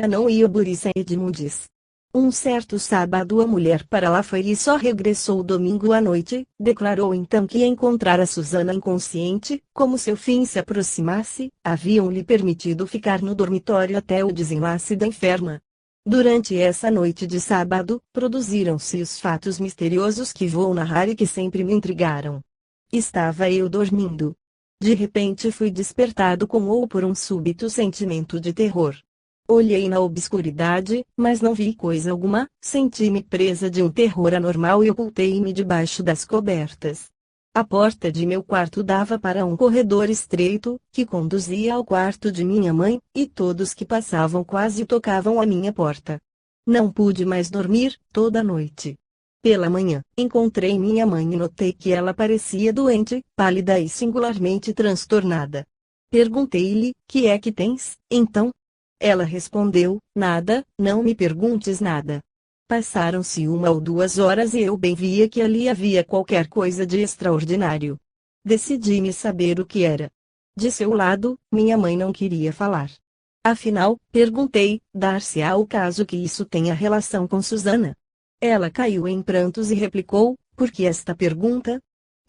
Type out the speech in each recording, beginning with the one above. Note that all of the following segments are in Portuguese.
Não e Oburissa Edmundis. Um certo sábado a mulher para lá foi e só regressou domingo à noite, declarou então que encontrara Susana inconsciente, como seu fim se aproximasse, haviam-lhe permitido ficar no dormitório até o desenlace da enferma. Durante essa noite de sábado, produziram-se os fatos misteriosos que vou narrar e que sempre me intrigaram. Estava eu dormindo. De repente fui despertado por um súbito sentimento de terror. Olhei na obscuridade, mas não vi coisa alguma, senti-me presa de um terror anormal e ocultei-me debaixo das cobertas. A porta de meu quarto dava para um corredor estreito, que conduzia ao quarto de minha mãe, e todos que passavam quase tocavam a minha porta. Não pude mais dormir, toda a noite. Pela manhã, encontrei minha mãe e notei que ela parecia doente, pálida e singularmente transtornada. Perguntei-lhe: que é que tens, então? Ela respondeu: nada, não me perguntes nada. Passaram-se 1 ou 2 horas e eu bem via que ali havia qualquer coisa de extraordinário. Decidi-me saber o que era. De seu lado, minha mãe não queria falar. Afinal, perguntei, dar-se-á o caso que isso tenha relação com Susana? Ela caiu em prantos e replicou: por que esta pergunta?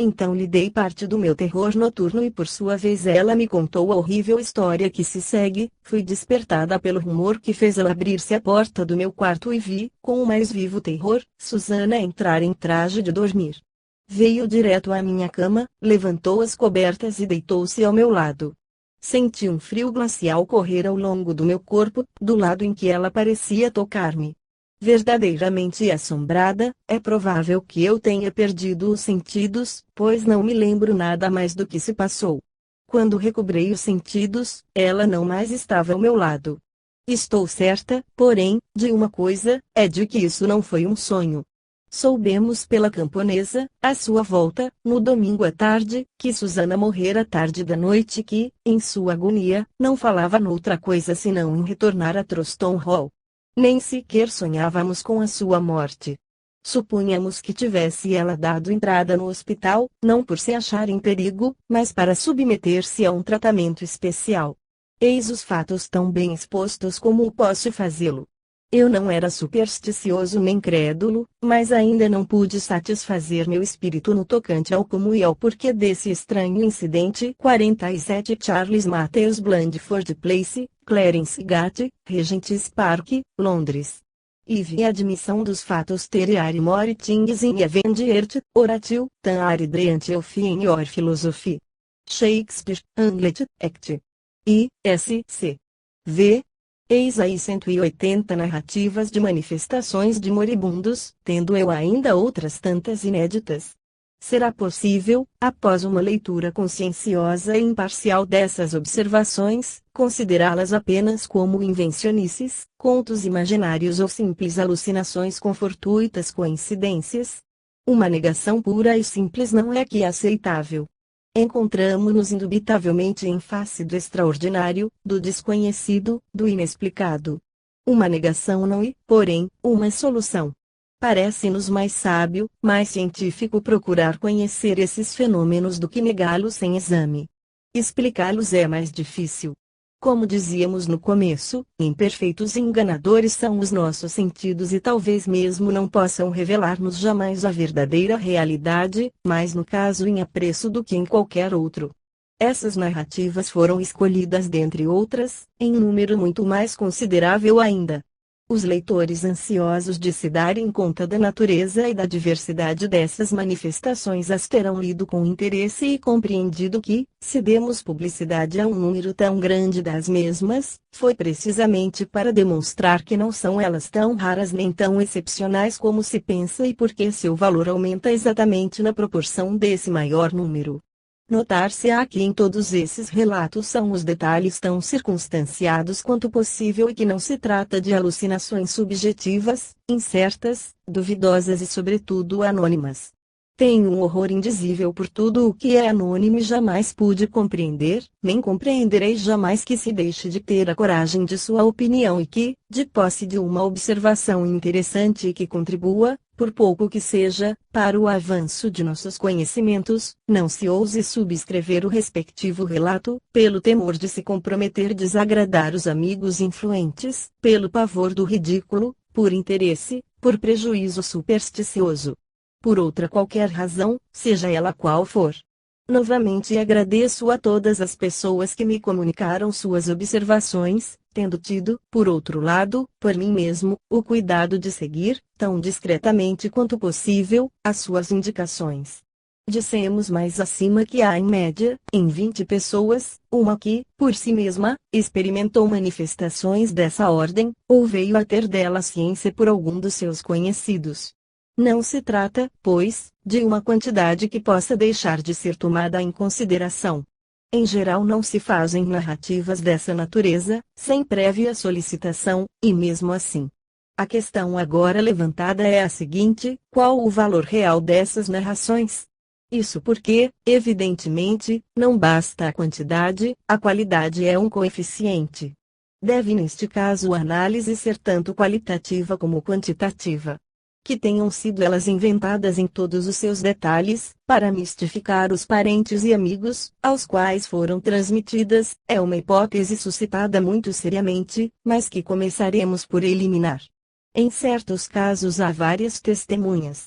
Então lhe dei parte do meu terror noturno e por sua vez ela me contou a horrível história que se segue. Fui despertada pelo rumor que fez ela abrir-se a porta do meu quarto e vi, com o mais vivo terror, Susana entrar em traje de dormir. Veio direto à minha cama, levantou as cobertas e deitou-se ao meu lado. Senti um frio glacial correr ao longo do meu corpo, do lado em que ela parecia tocar-me. Verdadeiramente assombrada, é provável que eu tenha perdido os sentidos, pois não me lembro nada mais do que se passou. Quando recobrei os sentidos, ela não mais estava ao meu lado. Estou certa, porém, de uma coisa, é de que isso não foi um sonho. Soubemos pela camponesa, à sua volta, no domingo à tarde, que Susana morrera tarde da noite e que, em sua agonia, não falava noutra coisa senão em retornar a Troston Hall. Nem sequer sonhávamos com a sua morte. Supunhamos que tivesse ela dado entrada no hospital, não por se achar em perigo, mas para submeter-se a um tratamento especial. Eis os fatos tão bem expostos como posso fazê-lo. Eu não era supersticioso nem crédulo, mas ainda não pude satisfazer meu espírito no tocante ao como e ao porquê desse estranho incidente. 47 Charles Matthews Blandford Place, Clarence Gate, Regent's Park, Londres. Ive admissão dos fatos Tertiary More Things in Earth, Oratio, Tan Aridreant of in Your Philosophy. Shakespeare, Hamlet, Act. I. S. C. V. Eis aí 180 narrativas de manifestações de moribundos, tendo eu ainda outras tantas inéditas. Será possível, após uma leitura conscienciosa e imparcial dessas observações, considerá-las apenas como invencionices, contos imaginários ou simples alucinações com fortuitas coincidências? Uma negação pura e simples não é que aceitável. Encontramo-nos indubitavelmente em face do extraordinário, do desconhecido, do inexplicado. Uma negação não é, porém, uma solução. Parece-nos mais sábio, mais científico procurar conhecer esses fenômenos do que negá-los sem exame. Explicá-los é mais difícil. Como dizíamos no começo, imperfeitos e enganadores são os nossos sentidos e talvez mesmo não possam revelar-nos jamais a verdadeira realidade, mais no caso em apreço do que em qualquer outro. Essas narrativas foram escolhidas dentre outras, em número muito mais considerável ainda. Os leitores ansiosos de se darem conta da natureza e da diversidade dessas manifestações as terão lido com interesse e compreendido que, se demos publicidade a um número tão grande das mesmas, foi precisamente para demonstrar que não são elas tão raras nem tão excepcionais como se pensa e porque seu valor aumenta exatamente na proporção desse maior número. Notar-se-á que em todos esses relatos são os detalhes tão circunstanciados quanto possível e que não se trata de alucinações subjetivas, incertas, duvidosas e sobretudo anônimas. Tenho um horror indizível por tudo o que é anônimo e jamais pude compreender, nem compreenderei jamais que se deixe de ter a coragem de sua opinião e que, de posse de uma observação interessante e que contribua, por pouco que seja, para o avanço de nossos conhecimentos, não se ouse subscrever o respectivo relato, pelo temor de se comprometer desagradar os amigos influentes, pelo pavor do ridículo, por interesse, por prejuízo supersticioso. Por outra qualquer razão, seja ela qual for. Novamente agradeço a todas as pessoas que me comunicaram suas observações, tendo tido, por outro lado, por mim mesmo, o cuidado de seguir, tão discretamente quanto possível, as suas indicações. Dissemos mais acima que há em média, em 20 pessoas, uma que, por si mesma, experimentou manifestações dessa ordem, ou veio a ter dela ciência por algum dos seus conhecidos. Não se trata, pois, de uma quantidade que possa deixar de ser tomada em consideração. Em geral não se fazem narrativas dessa natureza, sem prévia solicitação, e mesmo assim. A questão agora levantada é a seguinte: qual o valor real dessas narrações? Isso porque, evidentemente, não basta a quantidade, a qualidade é um coeficiente. Deve neste caso a análise ser tanto qualitativa como quantitativa. Que tenham sido elas inventadas em todos os seus detalhes, para mistificar os parentes e amigos, aos quais foram transmitidas, é uma hipótese suscitada muito seriamente, mas que começaremos por eliminar. Em certos casos há várias testemunhas.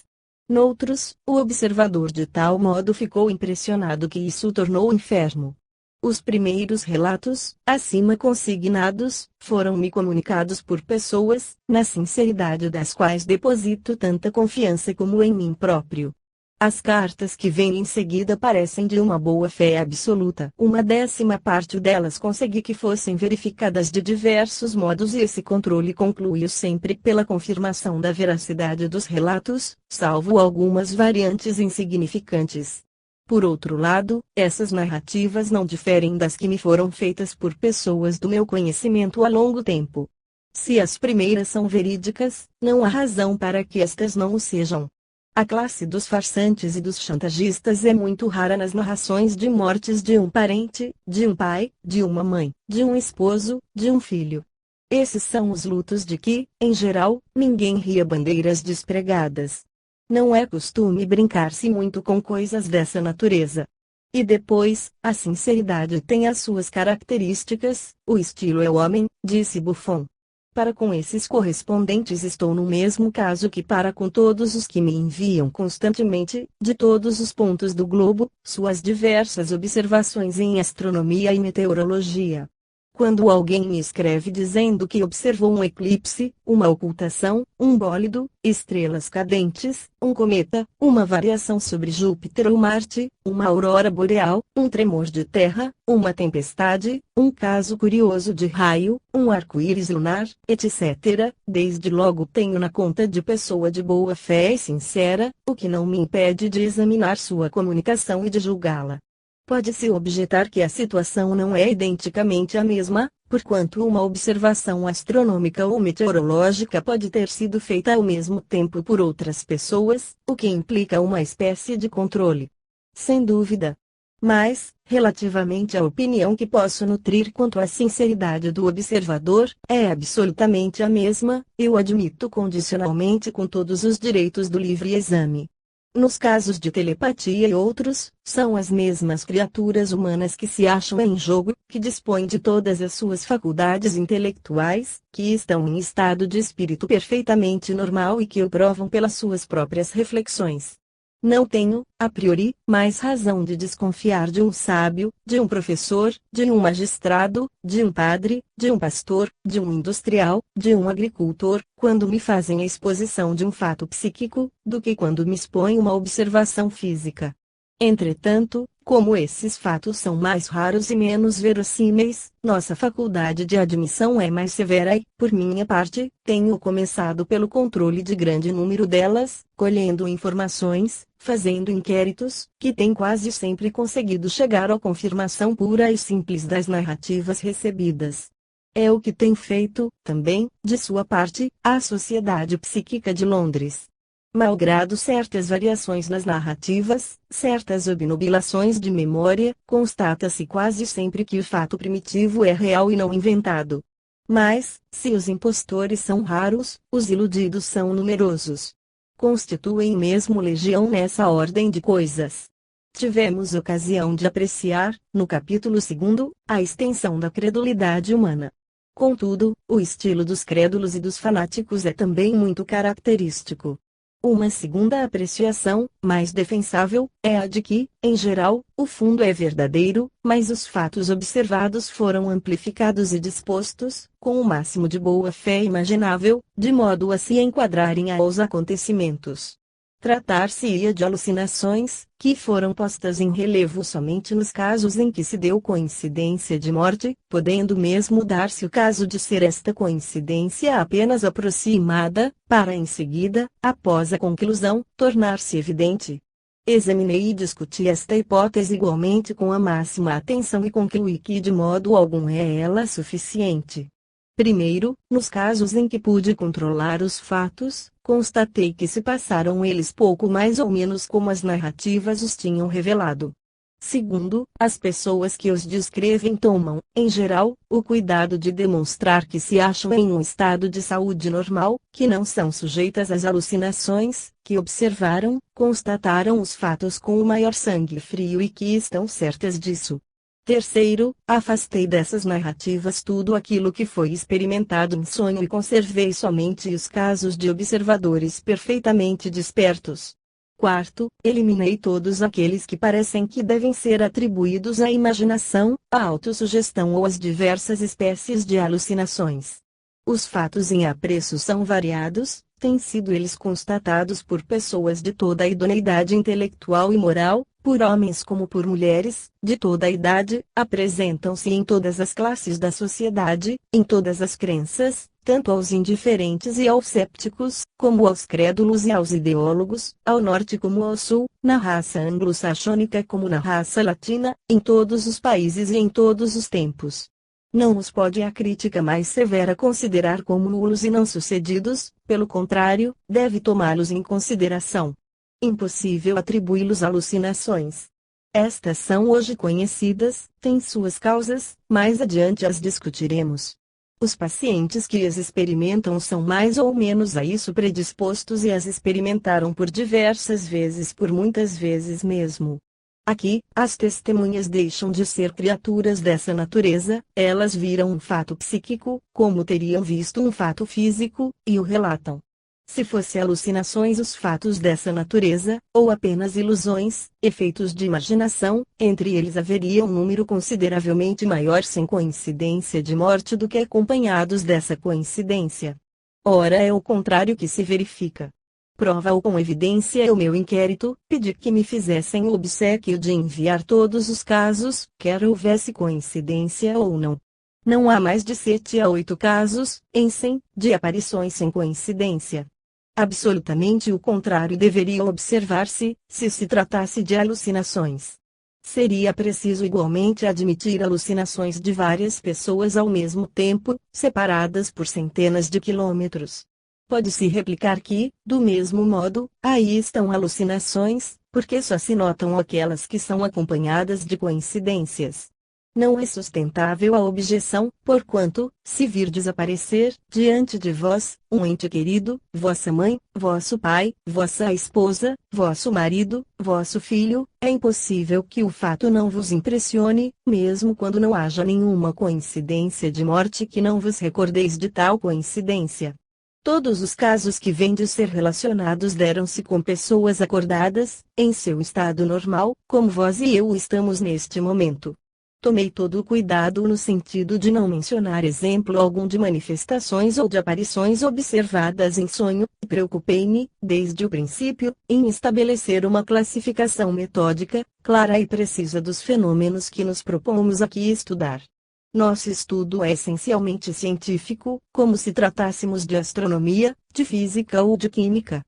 Noutros, o observador de tal modo ficou impressionado que isso o tornou enfermo. Os primeiros relatos, acima consignados, foram-me comunicados por pessoas, na sinceridade das quais deposito tanta confiança como em mim próprio. As cartas que vêm em seguida parecem de uma boa-fé absoluta. 1/10 delas consegui que fossem verificadas de diversos modos e esse controle concluiu sempre pela confirmação da veracidade dos relatos, salvo algumas variantes insignificantes. Por outro lado, essas narrativas não diferem das que me foram feitas por pessoas do meu conhecimento há longo tempo. Se as primeiras são verídicas, não há razão para que estas não o sejam. A classe dos farsantes e dos chantagistas é muito rara nas narrações de mortes de um parente, de um pai, de uma mãe, de um esposo, de um filho. Esses são os lutos de que, em geral, ninguém ria bandeiras despregadas. Não é costume brincar-se muito com coisas dessa natureza. E depois, a sinceridade tem as suas características, o estilo é o homem, disse Buffon. Para com esses correspondentes estou no mesmo caso que para com todos os que me enviam constantemente, de todos os pontos do globo, suas diversas observações em astronomia e meteorologia. Quando alguém me escreve dizendo que observou um eclipse, uma ocultação, um bólido, estrelas cadentes, um cometa, uma variação sobre Júpiter ou Marte, uma aurora boreal, um tremor de terra, uma tempestade, um caso curioso de raio, um arco-íris lunar, etc., desde logo tenho na conta de pessoa de boa fé e sincera, o que não me impede de examinar sua comunicação e de julgá-la. Pode-se objetar que a situação não é identicamente a mesma, porquanto uma observação astronômica ou meteorológica pode ter sido feita ao mesmo tempo por outras pessoas, o que implica uma espécie de controle. Sem dúvida. Mas, relativamente à opinião que posso nutrir quanto à sinceridade do observador, é absolutamente a mesma, eu admito condicionalmente com todos os direitos do livre exame. Nos casos de telepatia e outros, são as mesmas criaturas humanas que se acham em jogo, que dispõem de todas as suas faculdades intelectuais, que estão em estado de espírito perfeitamente normal e que o provam pelas suas próprias reflexões. Não tenho, a priori, mais razão de desconfiar de um sábio, de um professor, de um magistrado, de um padre, de um pastor, de um industrial, de um agricultor, quando me fazem a exposição de um fato psíquico, do que quando me expõem uma observação física. Entretanto, como esses fatos são mais raros e menos verossímeis, nossa faculdade de admissão é mais severa e, por minha parte, tenho começado pelo controle de grande número delas, colhendo informações, fazendo inquéritos, que tem quase sempre conseguido chegar à confirmação pura e simples das narrativas recebidas. É o que tem feito, também, de sua parte, a Sociedade Psíquica de Londres. Malgrado certas variações nas narrativas, certas obnubilações de memória, constata-se quase sempre que o fato primitivo é real e não inventado. Mas, se os impostores são raros, os iludidos são numerosos. constituem mesmo legião nessa ordem de coisas. Tivemos ocasião de apreciar, no capítulo 2, a extensão da credulidade humana. Contudo, o estilo dos crédulos e dos fanáticos é também muito característico. Uma segunda apreciação, mais defensável, é a de que, em geral, o fundo é verdadeiro, mas os fatos observados foram amplificados e dispostos, com o máximo de boa-fé imaginável, de modo a se enquadrarem aos acontecimentos. Tratar-se-ia de alucinações, que foram postas em relevo somente nos casos em que se deu coincidência de morte, podendo mesmo dar-se o caso de ser esta coincidência apenas aproximada, para em seguida, após a conclusão, tornar-se evidente. Examinei e discuti esta hipótese igualmente com a máxima atenção e concluí que de modo algum é ela suficiente. Primeiro, nos casos em que pude controlar os fatos, constatei que se passaram eles pouco mais ou menos como as narrativas os tinham revelado. Segundo, as pessoas que os descrevem tomam, em geral, o cuidado de demonstrar que se acham em um estado de saúde normal, que não são sujeitas às alucinações, que observaram, constataram os fatos com o maior sangue frio e que estão certas disso. Terceiro, afastei dessas narrativas tudo aquilo que foi experimentado em sonho e conservei somente os casos de observadores perfeitamente despertos. Quarto, eliminei todos aqueles que parecem que devem ser atribuídos à imaginação, à autossugestão ou às diversas espécies de alucinações. Os fatos em apreço são variados, têm sido eles constatados por pessoas de toda a idoneidade intelectual e moral, por homens como por mulheres, de toda a idade, apresentam-se em todas as classes da sociedade, em todas as crenças, tanto aos indiferentes e aos cépticos, como aos crédulos e aos ideólogos, ao norte como ao sul, na raça anglo-saxônica como na raça latina, em todos os países e em todos os tempos. Não os pode a crítica mais severa considerar como nulos e não sucedidos, pelo contrário, deve tomá-los em consideração. Impossível atribuí-los a alucinações. Estas são hoje conhecidas, têm suas causas, mais adiante as discutiremos. Os pacientes que as experimentam são mais ou menos a isso predispostos e as experimentaram por diversas vezes, por muitas vezes mesmo. Aqui, as testemunhas deixam de ser criaturas dessa natureza, elas viram um fato psíquico, como teriam visto um fato físico, e o relatam. Se fosse alucinações os fatos dessa natureza, ou apenas ilusões, efeitos de imaginação, entre eles haveria um número consideravelmente maior sem coincidência de morte do que acompanhados dessa coincidência. Ora é o contrário que se verifica. Prova-o com evidência o meu inquérito, pedi que me fizessem o obséquio de enviar todos os casos, quer houvesse coincidência ou não. Não há mais de 7 a 8 casos, em 100, de aparições sem coincidência. Absolutamente o contrário deveria observar-se, se se tratasse de alucinações. Seria preciso igualmente admitir alucinações de várias pessoas ao mesmo tempo, separadas por centenas de quilômetros. Pode-se replicar que, do mesmo modo, aí estão alucinações, porque só se notam aquelas que são acompanhadas de coincidências. Não é sustentável a objeção, porquanto, se vir desaparecer, diante de vós, um ente querido, vossa mãe, vosso pai, vossa esposa, vosso marido, vosso filho, é impossível que o fato não vos impressione, mesmo quando não haja nenhuma coincidência de morte que não vos recordeis de tal coincidência. Todos os casos que vêm de ser relacionados deram-se com pessoas acordadas, em seu estado normal, como vós e eu estamos neste momento. Tomei todo o cuidado no sentido de não mencionar exemplo algum de manifestações ou de aparições observadas em sonho, e preocupei-me, desde o princípio, em estabelecer uma classificação metódica, clara e precisa dos fenômenos que nos propomos aqui estudar. Nosso estudo é essencialmente científico, como se tratássemos de astronomia, de física ou de química.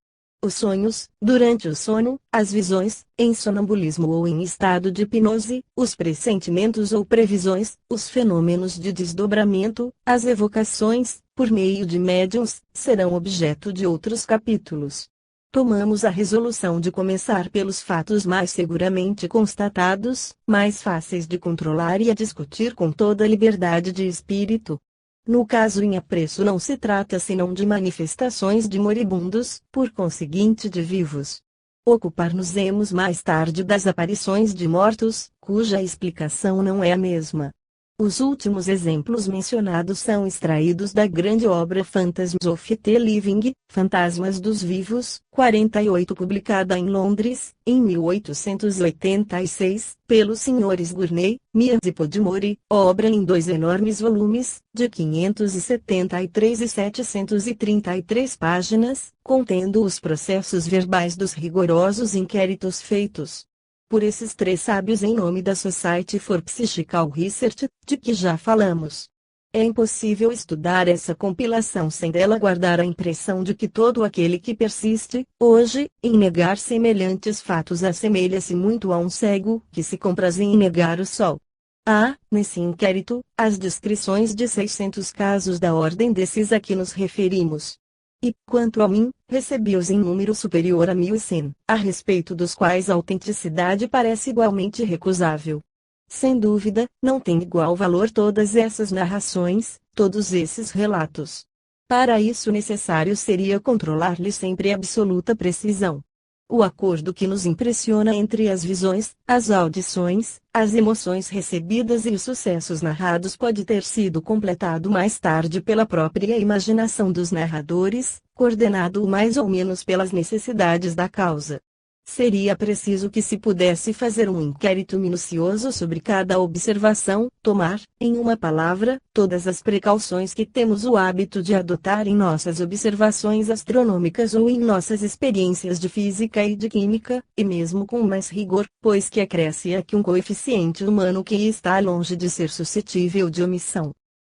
Os sonhos, durante o sono, as visões, em sonambulismo ou em estado de hipnose, os pressentimentos ou previsões, os fenômenos de desdobramento, as evocações, por meio de médiuns, serão objeto de outros capítulos. Tomamos a resolução de começar pelos fatos mais seguramente constatados, mais fáceis de controlar e a discutir com toda liberdade de espírito. No caso em apreço não se trata senão de manifestações de moribundos, por conseguinte de vivos. Ocupar-nos-emos mais tarde das aparições de mortos, cuja explicação não é a mesma. Os últimos exemplos mencionados são extraídos da grande obra Phantasms of the Living, Fantasmas dos Vivos, 48, publicada em Londres, em 1886, pelos Srs. Gurney, Mears e Podmore, obra em 2 enormes volumes, de 573 e 733 páginas, contendo os processos verbais dos rigorosos inquéritos feitos por esses 3 sábios em nome da Society for Psychical Research, de que já falamos. É impossível estudar essa compilação sem dela guardar a impressão de que todo aquele que persiste, hoje, em negar semelhantes fatos assemelha-se muito a um cego que se compraz em negar o sol. Há, nesse inquérito, as descrições de 600 casos da ordem desses a que nos referimos. E, quanto a mim, recebi-os em número superior a 1100, a respeito dos quais a autenticidade parece igualmente recusável. Sem dúvida, não tem igual valor todas essas narrações, todos esses relatos. Para isso necessário seria controlar-lhes sempre absoluta precisão. O acordo que nos impressiona entre as visões, as audições, as emoções recebidas e os sucessos narrados pode ter sido completado mais tarde pela própria imaginação dos narradores, coordenado mais ou menos pelas necessidades da causa. Seria preciso que se pudesse fazer um inquérito minucioso sobre cada observação, tomar, em uma palavra, todas as precauções que temos o hábito de adotar em nossas observações astronômicas ou em nossas experiências de física e de química, e mesmo com mais rigor, pois que acresce aqui um coeficiente humano que está longe de ser suscetível de omissão.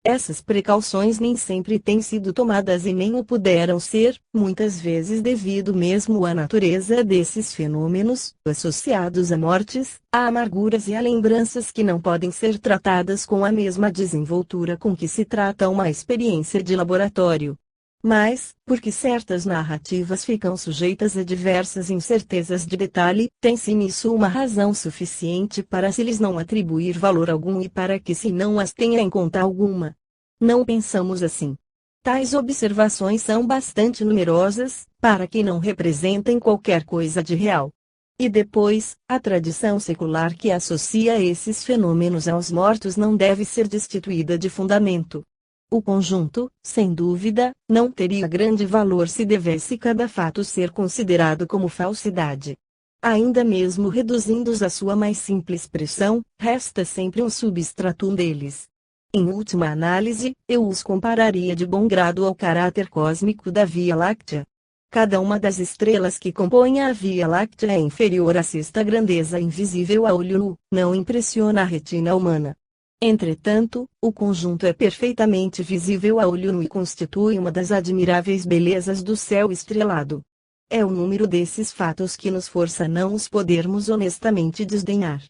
Essas precauções nem sempre têm sido tomadas e nem o puderam ser, muitas vezes devido mesmo à natureza desses fenômenos, associados a mortes, a amarguras e a lembranças que não podem ser tratadas com a mesma desenvoltura com que se trata uma experiência de laboratório. Mas, porque certas narrativas ficam sujeitas a diversas incertezas de detalhe, tem-se nisso uma razão suficiente para se lhes não atribuir valor algum e para que se não as tenha em conta alguma. Não pensamos assim. Tais observações são bastante numerosas, para que não representem qualquer coisa de real. E depois, a tradição secular que associa esses fenômenos aos mortos não deve ser destituída de fundamento. O conjunto, sem dúvida, não teria grande valor se devesse cada fato ser considerado como falsidade. Ainda mesmo reduzindo-os à sua mais simples expressão, resta sempre um substratum deles. Em última análise, eu os compararia de bom grado ao caráter cósmico da Via Láctea. Cada uma das estrelas que compõem a Via Láctea é inferior à sexta grandeza invisível a olho nu, não impressiona a retina humana. Entretanto, o conjunto é perfeitamente visível a olho nu e constitui uma das admiráveis belezas do céu estrelado. É o número desses fatos que nos força a não os podermos honestamente desdenhar.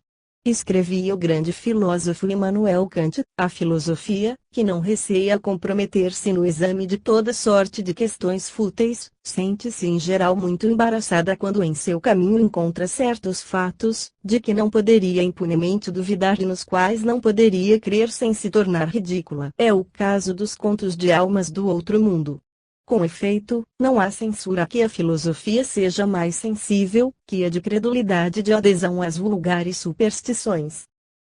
Escrevia o grande filósofo Immanuel Kant, a filosofia, que não receia comprometer-se no exame de toda sorte de questões fúteis, sente-se em geral muito embaraçada quando em seu caminho encontra certos fatos, de que não poderia impunemente duvidar e nos quais não poderia crer sem se tornar ridícula. É o caso dos contos de almas do outro mundo. Com efeito, não há censura que a filosofia seja mais sensível, que a de credulidade e de adesão às vulgares superstições.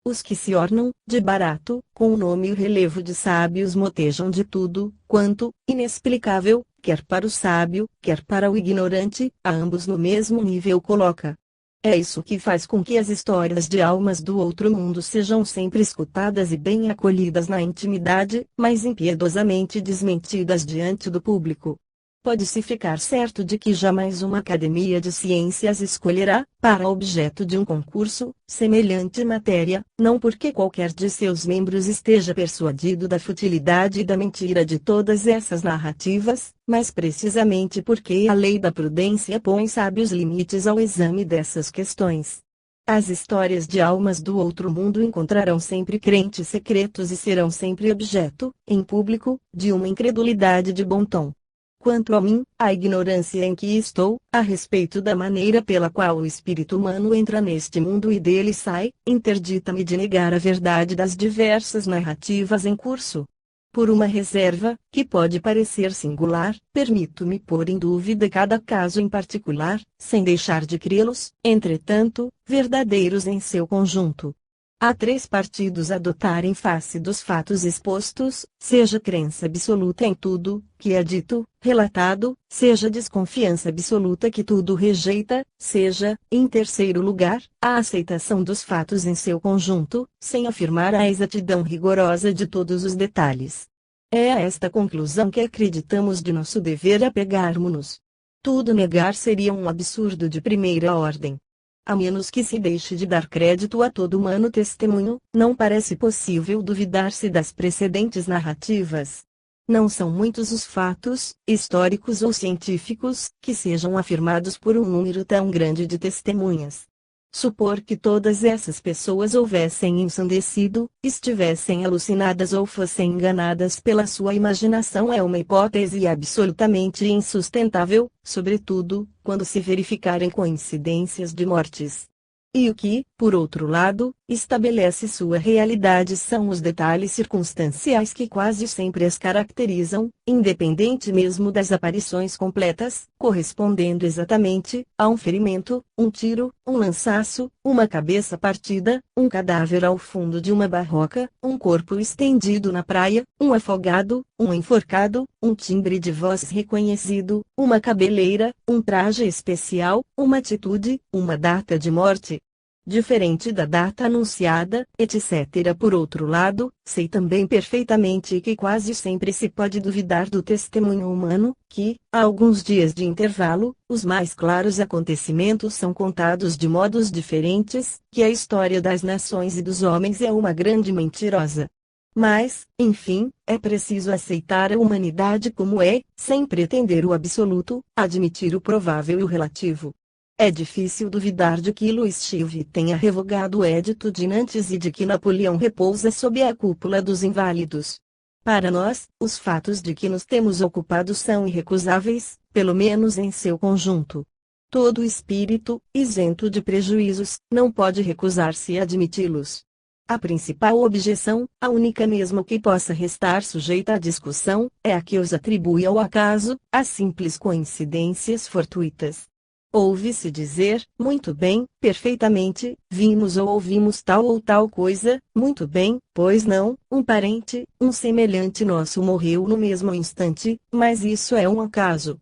Os que se ornam, de barato, com o nome e o relevo de sábios motejam de tudo, quanto, inexplicável, quer para o sábio, quer para o ignorante, a ambos no mesmo nível coloca. É isso que faz com que as histórias de almas do outro mundo sejam sempre escutadas e bem acolhidas na intimidade, mas impiedosamente desmentidas diante do público. Pode-se ficar certo de que jamais uma academia de ciências escolherá, para objeto de um concurso, semelhante matéria, não porque qualquer de seus membros esteja persuadido da futilidade e da mentira de todas essas narrativas, mas precisamente porque a lei da prudência põe sábios limites ao exame dessas questões. As histórias de almas do outro mundo encontrarão sempre crentes secretos e serão sempre objeto, em público, de uma incredulidade de bom tom. Quanto a mim, a ignorância em que estou, a respeito da maneira pela qual o espírito humano entra neste mundo e dele sai, interdita-me de negar a verdade das diversas narrativas em curso. por uma reserva, que pode parecer singular, permito-me pôr em dúvida cada caso em particular, sem deixar de crê-los, entretanto, verdadeiros em seu conjunto. Há três partidos a adotar em face dos fatos expostos, seja crença absoluta em tudo que é dito, relatado, seja desconfiança absoluta que tudo rejeita, seja, em terceiro lugar, a aceitação dos fatos em seu conjunto, sem afirmar a exatidão rigorosa de todos os detalhes. É a esta conclusão que acreditamos de nosso dever apegarmos-nos. Tudo negar seria um absurdo de primeira ordem. A menos que se deixe de dar crédito a todo humano testemunho, não parece possível duvidar-se das precedentes narrativas. Não são muitos os fatos, históricos ou científicos, que sejam afirmados por um número tão grande de testemunhas. Supor que todas essas pessoas houvessem ensandecido, estivessem alucinadas ou fossem enganadas pela sua imaginação é uma hipótese absolutamente insustentável, sobretudo, quando se verificarem coincidências de mortes. E o que, por outro lado, estabelece sua realidade são os detalhes circunstanciais que quase sempre as caracterizam, independente mesmo das aparições completas, correspondendo exatamente a um ferimento, um tiro, um lançaço, uma cabeça partida, um cadáver ao fundo de uma barroca, um corpo estendido na praia, um afogado, um enforcado, um timbre de voz reconhecido, uma cabeleira, um traje especial, uma atitude, uma data de morte. Diferente da data anunciada, etc. Por outro lado, sei também perfeitamente que quase sempre se pode duvidar do testemunho humano, que, a alguns dias de intervalo, os mais claros acontecimentos são contados de modos diferentes, que a história das nações e dos homens é uma grande mentirosa. Mas, enfim, é preciso aceitar a humanidade como é, sem pretender o absoluto, admitir o provável e o relativo. É difícil duvidar de que Louis Chive tenha revogado o Edito de Nantes e de que Napoleão repousa sob a cúpula dos inválidos. Para nós, os fatos de que nos temos ocupado são irrecusáveis, pelo menos em seu conjunto. Todo espírito, isento de prejuízos, não pode recusar-se a admiti-los. A principal objeção, a única mesmo que possa restar sujeita à discussão, é a que os atribui ao acaso, a simples coincidências fortuitas. Ouve-se dizer, muito bem, perfeitamente, vimos ou ouvimos tal ou tal coisa, muito bem, pois não, um parente, um semelhante nosso morreu no mesmo instante, mas isso é um acaso.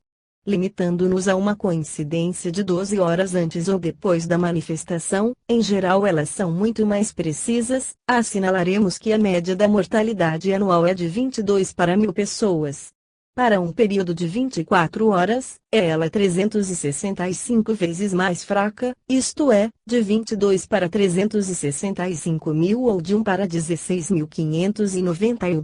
Limitando-nos a uma coincidência de 12 horas antes ou depois da manifestação, em geral elas são muito mais precisas, assinalaremos que a média da mortalidade anual é de 22 para 1000 pessoas. Para um período de 24 horas, é ela 365 vezes mais fraca, isto é, de 22 para 365 mil ou de 1 para 16.591.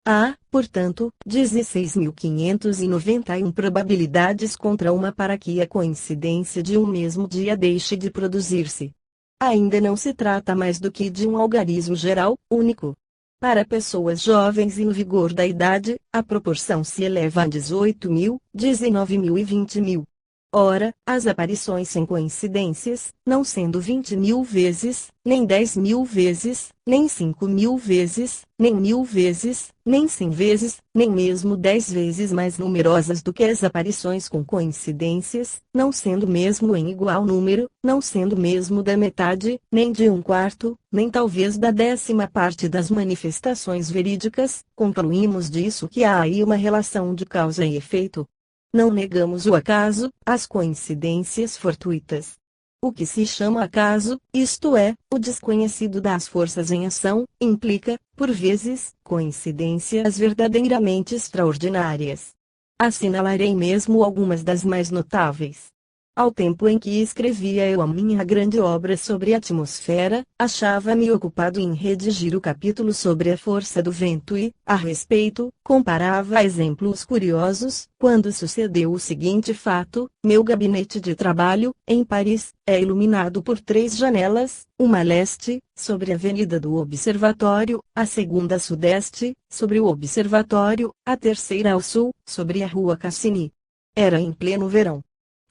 Há, portanto, 16.591 probabilidades contra uma para que a coincidência de um mesmo dia deixe de produzir-se. Ainda não se trata mais do que de um algarismo geral, único. Para pessoas jovens e no vigor da idade, a proporção se eleva a 18.000, 19.000 e 20.000. Ora, as aparições sem coincidências, não sendo 20.000 vezes, nem 10.000 vezes, nem 5.000 vezes, nem 1.000 vezes, nem 100 vezes, nem mesmo 10 vezes mais numerosas do que as aparições com coincidências, não sendo mesmo em igual número, não sendo mesmo da metade, nem de um quarto, nem talvez da 10ª parte das manifestações verídicas, concluímos disso que há aí uma relação de causa e efeito. Não negamos o acaso, as coincidências fortuitas. O que se chama acaso, isto é, o desconhecido das forças em ação, implica, por vezes, coincidências verdadeiramente extraordinárias. Assinalarei mesmo algumas das mais notáveis. Ao tempo em que escrevia eu a minha grande obra sobre a atmosfera, achava-me ocupado em redigir o capítulo sobre a força do vento e, a respeito, comparava exemplos curiosos, quando sucedeu o seguinte fato: meu gabinete de trabalho, em Paris, é iluminado por 3 janelas, uma a leste, sobre a Avenida do Observatório, a segunda a sudeste, sobre o Observatório, a terceira ao sul, sobre a Rua Cassini. Era em pleno verão.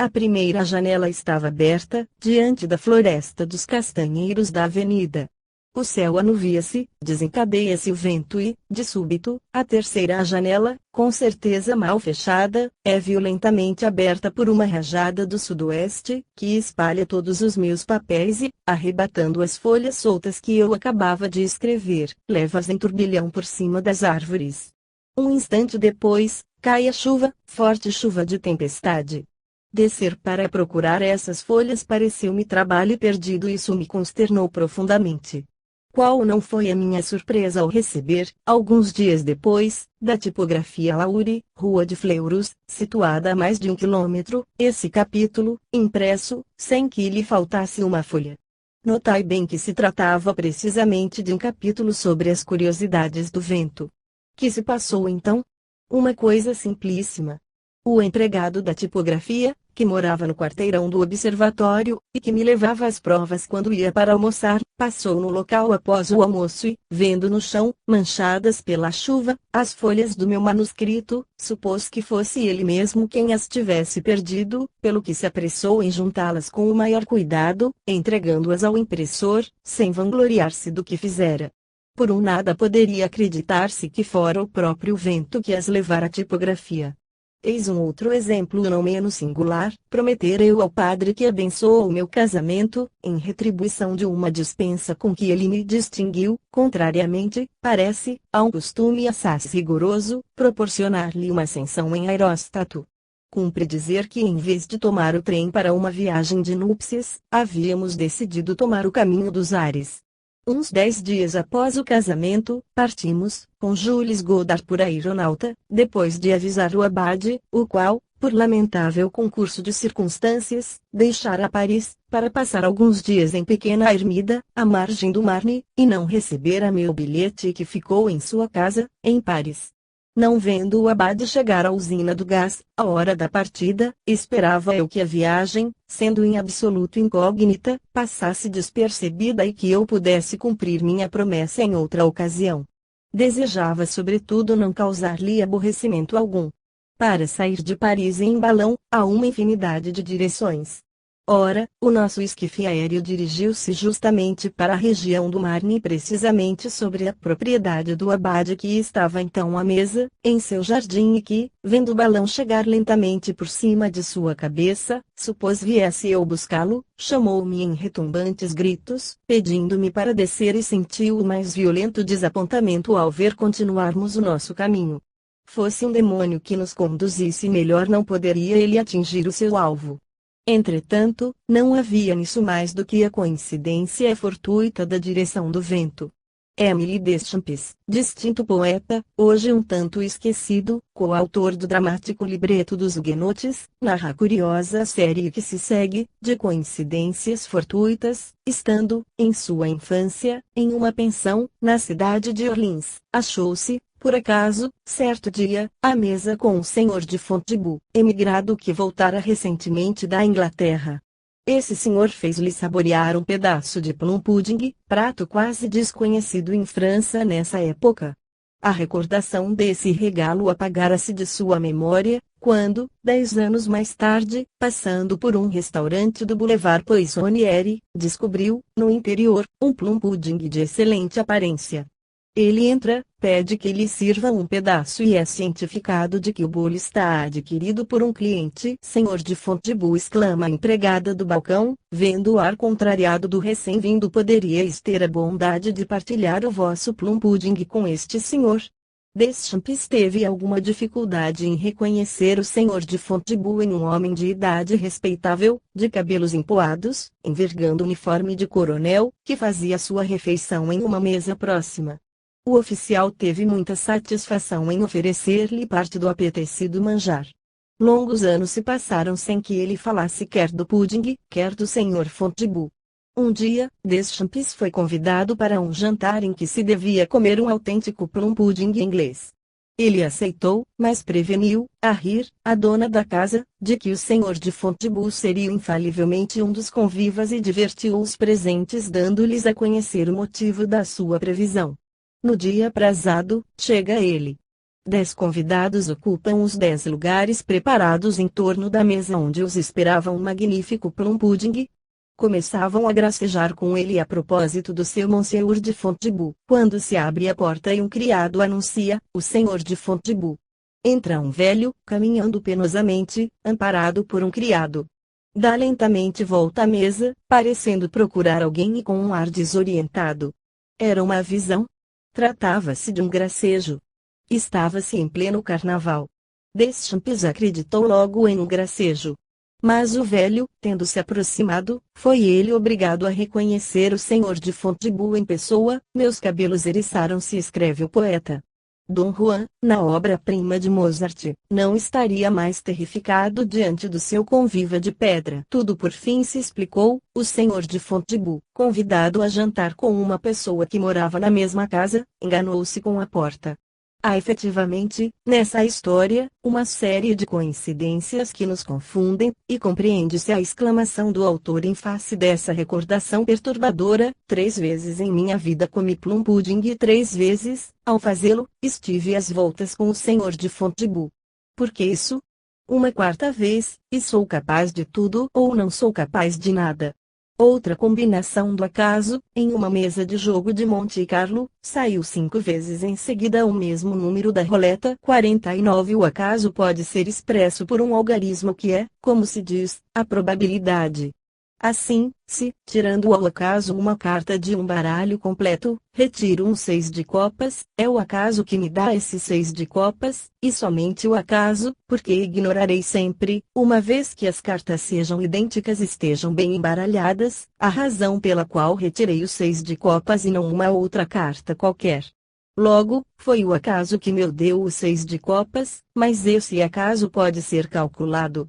A primeira janela estava aberta, diante da floresta dos castanheiros da avenida. o céu anuvia-se, desencadeia-se o vento e, de súbito, a terceira janela, com certeza mal fechada, é violentamente aberta por uma rajada do sudoeste, que espalha todos os meus papéis e, arrebatando as folhas soltas que eu acabava de escrever, leva-as em turbilhão por cima das árvores. Um instante depois, cai a chuva, forte chuva de tempestade. Descer para procurar essas folhas pareceu-me trabalho perdido e isso me consternou profundamente. Qual não foi a minha surpresa ao receber, alguns dias depois, da tipografia Lauri, Rua de Fleuros, situada a mais de 1 quilômetro, esse capítulo, impresso, sem que lhe faltasse uma folha. Notai bem que se tratava precisamente de um capítulo sobre as curiosidades do vento. Que se passou então? Uma coisa simplíssima. O empregado da tipografia, que morava no quarteirão do observatório, e que me levava às provas quando ia para almoçar, passou no local após o almoço e, vendo no chão, manchadas pela chuva, as folhas do meu manuscrito, supôs que fosse ele mesmo quem as tivesse perdido, pelo que se apressou em juntá-las com o maior cuidado, entregando-as ao impressor, sem vangloriar-se do que fizera. Por um nada poderia acreditar-se que fora o próprio vento que as levara à tipografia. Eis um outro exemplo não menos singular. Prometera eu ao padre que abençoou o meu casamento, em retribuição de uma dispensa com que ele me distinguiu, contrariamente, parece, a um costume assaz rigoroso, proporcionar-lhe uma ascensão em aeróstato. Cumpre dizer que em vez de tomar o trem para uma viagem de núpcias, havíamos decidido tomar o caminho dos ares. Uns 10 dias após o casamento, partimos, com Jules Godard por aeronauta, depois de avisar o abade, o qual, por lamentável concurso de circunstâncias, deixara Paris, para passar alguns dias em pequena ermida, à margem do Marne, e não recebera meu bilhete que ficou em sua casa, em Paris. Não vendo o abade chegar à usina do gás, à hora da partida, esperava eu que a viagem, sendo em absoluto incógnita, passasse despercebida e que eu pudesse cumprir minha promessa em outra ocasião. Desejava sobretudo não causar-lhe aborrecimento algum. Para sair de Paris em balão, há uma infinidade de direções. Ora, o nosso esquife aéreo dirigiu-se justamente para a região do Marne, precisamente sobre a propriedade do abade que estava então à mesa, em seu jardim e que, vendo o balão chegar lentamente por cima de sua cabeça, supôs viesse eu buscá-lo, chamou-me em retumbantes gritos, pedindo-me para descer e sentiu o mais violento desapontamento ao ver continuarmos o nosso caminho. Fosse um demônio que nos conduzisse melhor não poderia ele atingir o seu alvo. Entretanto, não havia nisso mais do que a coincidência fortuita da direção do vento. Émile Deschamps, distinto poeta, hoje um tanto esquecido, coautor do dramático libreto dos Huguenotes, narra a curiosa série que se segue, de coincidências fortuitas, estando, em sua infância, em uma pensão, na cidade de Orleans, achou-se, por acaso, certo dia, à mesa com o senhor de Fontgibu, emigrado que voltara recentemente da Inglaterra. Esse senhor fez-lhe saborear um pedaço de plum pudding, prato quase desconhecido em França nessa época. A recordação desse regalo apagara-se de sua memória, quando, 10 anos mais tarde, passando por um restaurante do Boulevard Poissonnière, descobriu, no interior, um plum pudding de excelente aparência. Ele entra, pede que lhe sirva um pedaço e é cientificado de que o bolo está adquirido por um cliente. Senhor de Fontgibu, exclama a empregada do balcão, vendo o ar contrariado do recém-vindo, poderíeis ter a bondade de partilhar o vosso plum pudding com este senhor? Deschamps teve alguma dificuldade em reconhecer o senhor de Fontgibu em um homem de idade respeitável, de cabelos empoados, envergando uniforme de coronel, que fazia sua refeição em uma mesa próxima. O oficial teve muita satisfação em oferecer-lhe parte do apetecido manjar. Longos anos se passaram sem que ele falasse quer do pudding, quer do senhor Fontgibu. Um dia, Deschamps foi convidado para um jantar em que se devia comer um autêntico plum pudding inglês. Ele aceitou, mas preveniu, a rir, a dona da casa, de que o senhor de Fontgibu seria infalivelmente um dos convivas e divertiu os presentes dando-lhes a conhecer o motivo da sua previsão. No dia aprazado, chega ele. 10 convidados ocupam os 10 lugares preparados em torno da mesa onde os esperava um magnífico plum pudding. Começavam a gracejar com ele a propósito do seu Monsieur de Fontgibu. Quando se abre a porta e um criado anuncia, o senhor de Fontgibu. Entra um velho, caminhando penosamente, amparado por um criado. Dá lentamente volta à mesa, parecendo procurar alguém e com um ar desorientado. Era uma visão? Tratava-se de um gracejo. Estava-se em pleno carnaval. Deschamps acreditou logo em um gracejo. Mas o velho, tendo se aproximado, foi ele obrigado a reconhecer o senhor de Fontgibu em pessoa. Meus cabelos eriçaram-se, escreve o poeta. Dom Juan, na obra-prima de Mozart, não estaria mais terrificado diante do seu conviva de pedra. Tudo por fim se explicou. O senhor de Fontgibu, convidado a jantar com uma pessoa que morava na mesma casa, enganou-se com a porta. Há efetivamente, nessa história, uma série de coincidências que nos confundem, e compreende-se a exclamação do autor em face dessa recordação perturbadora: 3 vezes em minha vida comi plum pudding e 3 vezes, ao fazê-lo, estive às voltas com o senhor de Fontgibu. Por que isso? Uma 4ª vez, e sou capaz de tudo ou não sou capaz de nada. Outra combinação do acaso: em uma mesa de jogo de Monte Carlo, saiu 5 vezes em seguida o mesmo número da roleta 49. O acaso pode ser expresso por um algarismo que é, como se diz, a probabilidade. Assim, se, tirando ao acaso uma carta de um baralho completo, retiro um 6 de copas, é o acaso que me dá esse 6 de copas, e somente o acaso, porque ignorarei sempre, uma vez que as cartas sejam idênticas e estejam bem embaralhadas, a razão pela qual retirei o 6 de copas e não uma outra carta qualquer. Logo, foi o acaso que me deu o 6 de copas, mas esse acaso pode ser calculado.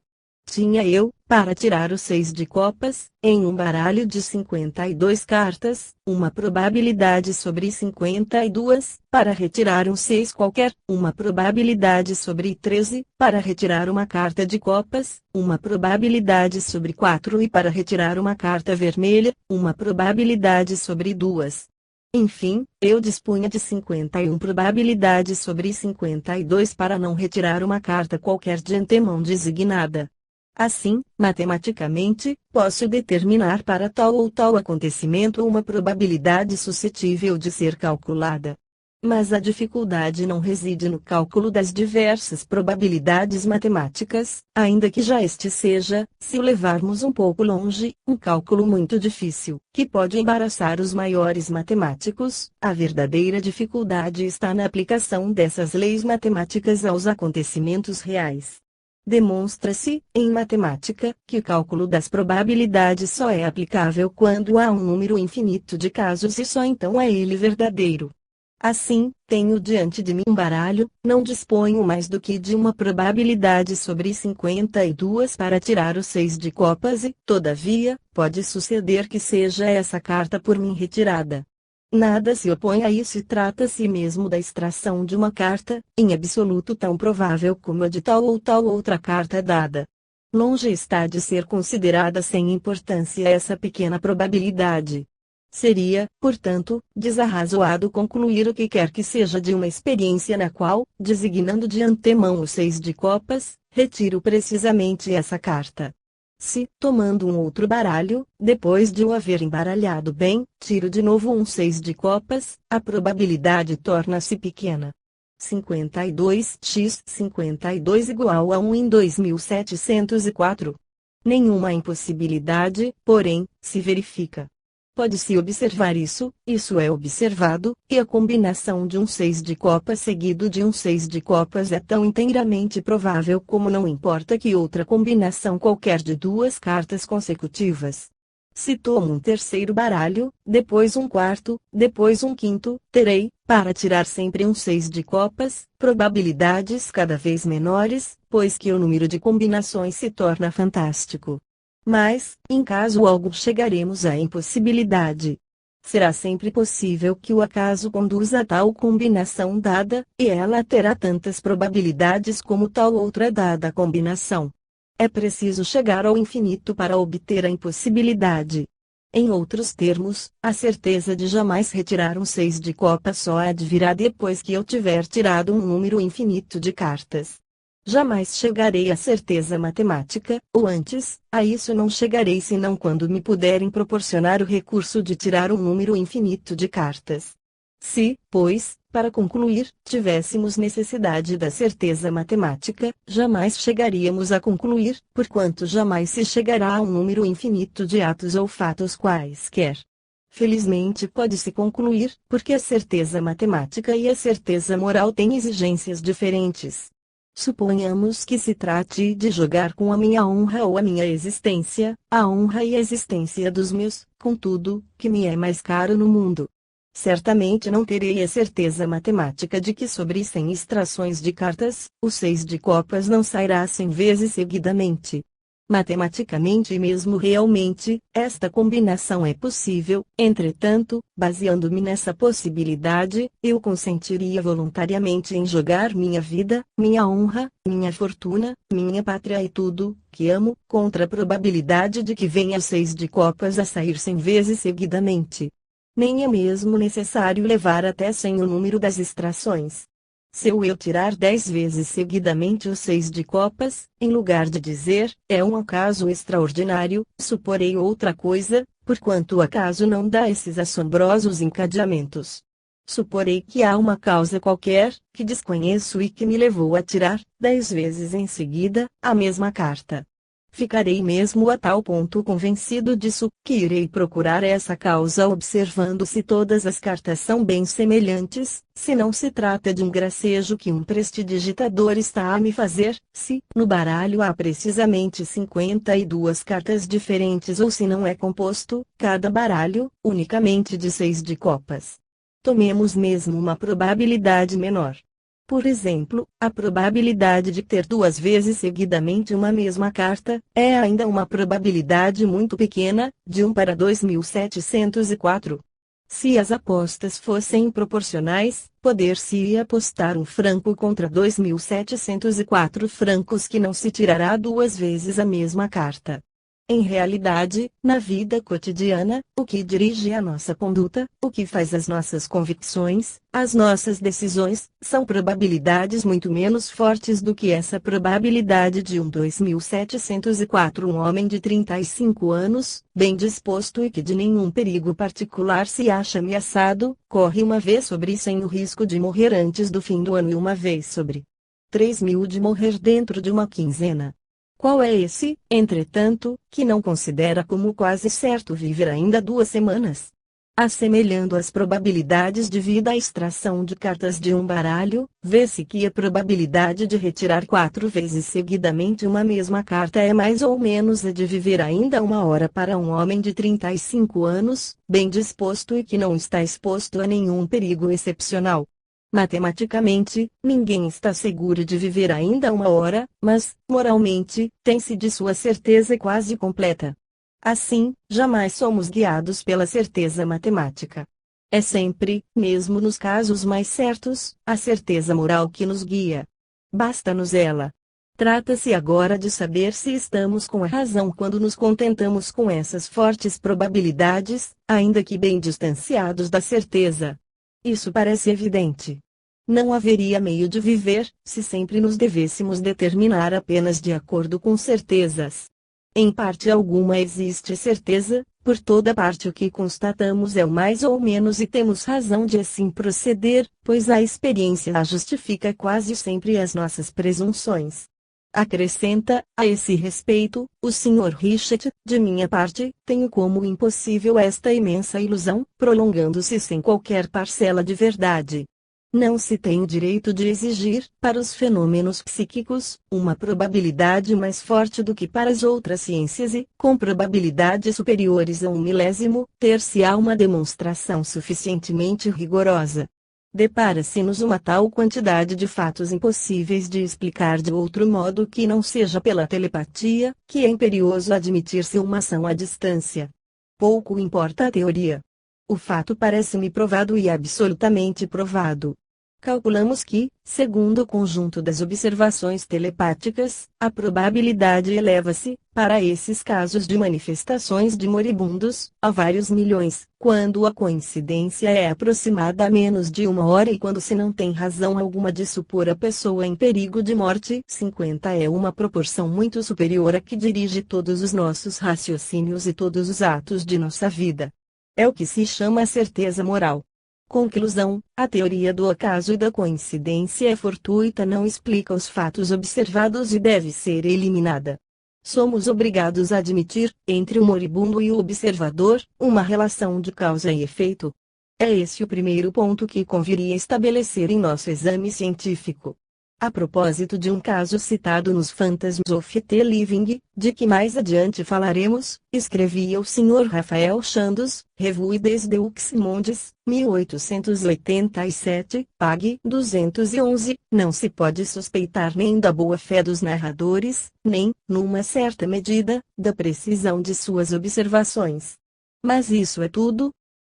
Tinha eu, para tirar o 6 de copas, em um baralho de 52 cartas, uma probabilidade sobre 52, para retirar um 6 qualquer, uma probabilidade sobre 13, para retirar uma carta de copas, uma probabilidade sobre 4 e para retirar uma carta vermelha, uma probabilidade sobre 2. Enfim, eu dispunha de 51 probabilidades sobre 52 para não retirar uma carta qualquer de antemão designada. Assim, matematicamente, posso determinar para tal ou tal acontecimento uma probabilidade suscetível de ser calculada. Mas a dificuldade não reside no cálculo das diversas probabilidades matemáticas, ainda que já este seja, se o levarmos um pouco longe, um cálculo muito difícil, que pode embaraçar os maiores matemáticos. A verdadeira dificuldade está na aplicação dessas leis matemáticas aos acontecimentos reais. Demonstra-se, em matemática, que o cálculo das probabilidades só é aplicável quando há um número infinito de casos e só então é ele verdadeiro. Assim, tenho diante de mim um baralho, não disponho mais do que de uma probabilidade sobre 52 para tirar o 6 de copas e, todavia, pode suceder que seja essa carta por mim retirada. Nada se opõe a isso e trata-se mesmo da extração de uma carta, em absoluto tão provável como a de tal ou tal outra carta dada. Longe está de ser considerada sem importância essa pequena probabilidade. Seria, portanto, desarrazoado concluir o que quer que seja de uma experiência na qual, designando de antemão o 6 de copas, retiro precisamente essa carta. Se, tomando um outro baralho, depois de o haver embaralhado bem, tiro de novo um 6 de copas, a probabilidade torna-se pequena. 52x 52 igual a 1 em 2704. Nenhuma impossibilidade, porém, se verifica. Pode-se observar isso é observado, e a combinação de um 6 de copas seguido de um 6 de copas é tão inteiramente provável como não importa que outra combinação qualquer de 2 cartas consecutivas. Se tomo um terceiro baralho, depois um quarto, depois um quinto, terei, para tirar sempre um 6 de copas, probabilidades cada vez menores, pois que o número de combinações se torna fantástico. Mas, em caso algum chegaremos à impossibilidade. Será sempre possível que o acaso conduza a tal combinação dada, e ela terá tantas probabilidades como tal outra dada combinação. É preciso chegar ao infinito para obter a impossibilidade. Em outros termos, a certeza de jamais retirar um 6 de copa só advirá depois que eu tiver tirado um número infinito de cartas. jamais chegarei à certeza matemática, ou antes, a isso não chegarei senão quando me puderem proporcionar o recurso de tirar um número infinito de cartas. Se, pois, para concluir, tivéssemos necessidade da certeza matemática, jamais chegaríamos a concluir, porquanto jamais se chegará a um número infinito de atos ou fatos quaisquer. Felizmente pode-se concluir, porque a certeza matemática e a certeza moral têm exigências diferentes. Suponhamos que se trate de jogar com a minha honra ou a minha existência, a honra e a existência dos meus, contudo, que me é mais caro no mundo. Certamente não terei a certeza matemática de que sobre 100 extrações de cartas, o 6 de copas não sairá 100 vezes seguidamente. Matematicamente e mesmo realmente, esta combinação é possível, entretanto, baseando-me nessa possibilidade, eu consentiria voluntariamente em jogar minha vida, minha honra, minha fortuna, minha pátria e tudo, que amo, contra a probabilidade de que venha 6 de copas a sair 100 vezes seguidamente. Nem é mesmo necessário levar até 100 o número das extrações. Se eu tirar 10 vezes seguidamente o 6 de copas, em lugar de dizer, é um acaso extraordinário, suporei outra coisa, porquanto o acaso não dá esses assombrosos encadeamentos. Suporei que há uma causa qualquer, que desconheço e que me levou a tirar, 10 vezes em seguida, a mesma carta. Ficarei mesmo a tal ponto convencido disso, que irei procurar essa causa observando se todas as cartas são bem semelhantes, se não se trata de um gracejo que um prestidigitador está a me fazer, se no baralho há precisamente 52 cartas diferentes ou se não é composto, cada baralho, unicamente de 6 de copas. Tomemos mesmo uma probabilidade menor. Por exemplo, a probabilidade de ter 2 vezes seguidamente uma mesma carta, é ainda uma probabilidade muito pequena, de 1 para 2704. Se as apostas fossem proporcionais, poder-se-ia apostar 1 franco contra 2704 francos que não se tirará 2 vezes a mesma carta. Em realidade, na vida cotidiana, o que dirige a nossa conduta, o que faz as nossas convicções, as nossas decisões, são probabilidades muito menos fortes do que essa probabilidade de 2704. Um homem de 35 anos, bem disposto e que de nenhum perigo particular se acha ameaçado, corre uma vez sobre 100 o risco de morrer antes do fim do ano e uma vez sobre 3.000 de morrer dentro de uma quinzena. Qual é esse, entretanto, que não considera como quase certo viver ainda 2 semanas? Assemelhando as probabilidades de vida à extração de cartas de um baralho, vê-se que a probabilidade de retirar 4 vezes seguidamente uma mesma carta é mais ou menos a de viver ainda 1 hora para um homem de 35 anos, bem disposto e que não está exposto a nenhum perigo excepcional. Matematicamente, ninguém está seguro de viver ainda 1 hora, mas, moralmente, tem-se de sua certeza quase completa. Assim, jamais somos guiados pela certeza matemática. É sempre, mesmo nos casos mais certos, a certeza moral que nos guia. Basta-nos ela. Trata-se agora de saber se estamos com a razão quando nos contentamos com essas fortes probabilidades, ainda que bem distanciados da certeza. Isso parece evidente. Não haveria meio de viver, se sempre nos devêssemos determinar apenas de acordo com certezas. Em parte alguma existe certeza, por toda parte o que constatamos é o mais ou menos e temos razão de assim proceder, pois a experiência a justifica quase sempre as nossas presunções. Acrescenta, a esse respeito, o Sr. Richet, de minha parte, tenho como impossível esta imensa ilusão, prolongando-se sem qualquer parcela de verdade. Não se tem o direito de exigir, para os fenômenos psíquicos, uma probabilidade mais forte do que para as outras ciências e, com probabilidades superiores a 1 milésimo, ter-se-á uma demonstração suficientemente rigorosa. Depara-se-nos uma tal quantidade de fatos impossíveis de explicar de outro modo que não seja pela telepatia, que é imperioso admitir-se uma ação à distância. Pouco importa a teoria. O fato parece-me provado e absolutamente provado. Calculamos que, segundo o conjunto das observações telepáticas, a probabilidade eleva-se, para esses casos de manifestações de moribundos, a vários milhões, quando a coincidência é aproximada a menos de uma hora e quando se não tem razão alguma de supor a pessoa em perigo de morte. 50 é uma proporção muito superior à que dirige todos os nossos raciocínios e todos os atos de nossa vida. É o que se chama certeza moral. Conclusão: a teoria do acaso e da coincidência é fortuita, não explica os fatos observados e deve ser eliminada. Somos obrigados a admitir, entre o moribundo e o observador, uma relação de causa e efeito. É esse o primeiro ponto que conviria estabelecer em nosso exame científico. A propósito de um caso citado nos Phantasms of the Living, de que mais adiante falaremos, escrevia o Sr. Rafael Chandos, Revue des Deux Mondes, 1887, pag. 211, não se pode suspeitar nem da boa-fé dos narradores, nem, numa certa medida, da precisão de suas observações. Mas isso é tudo?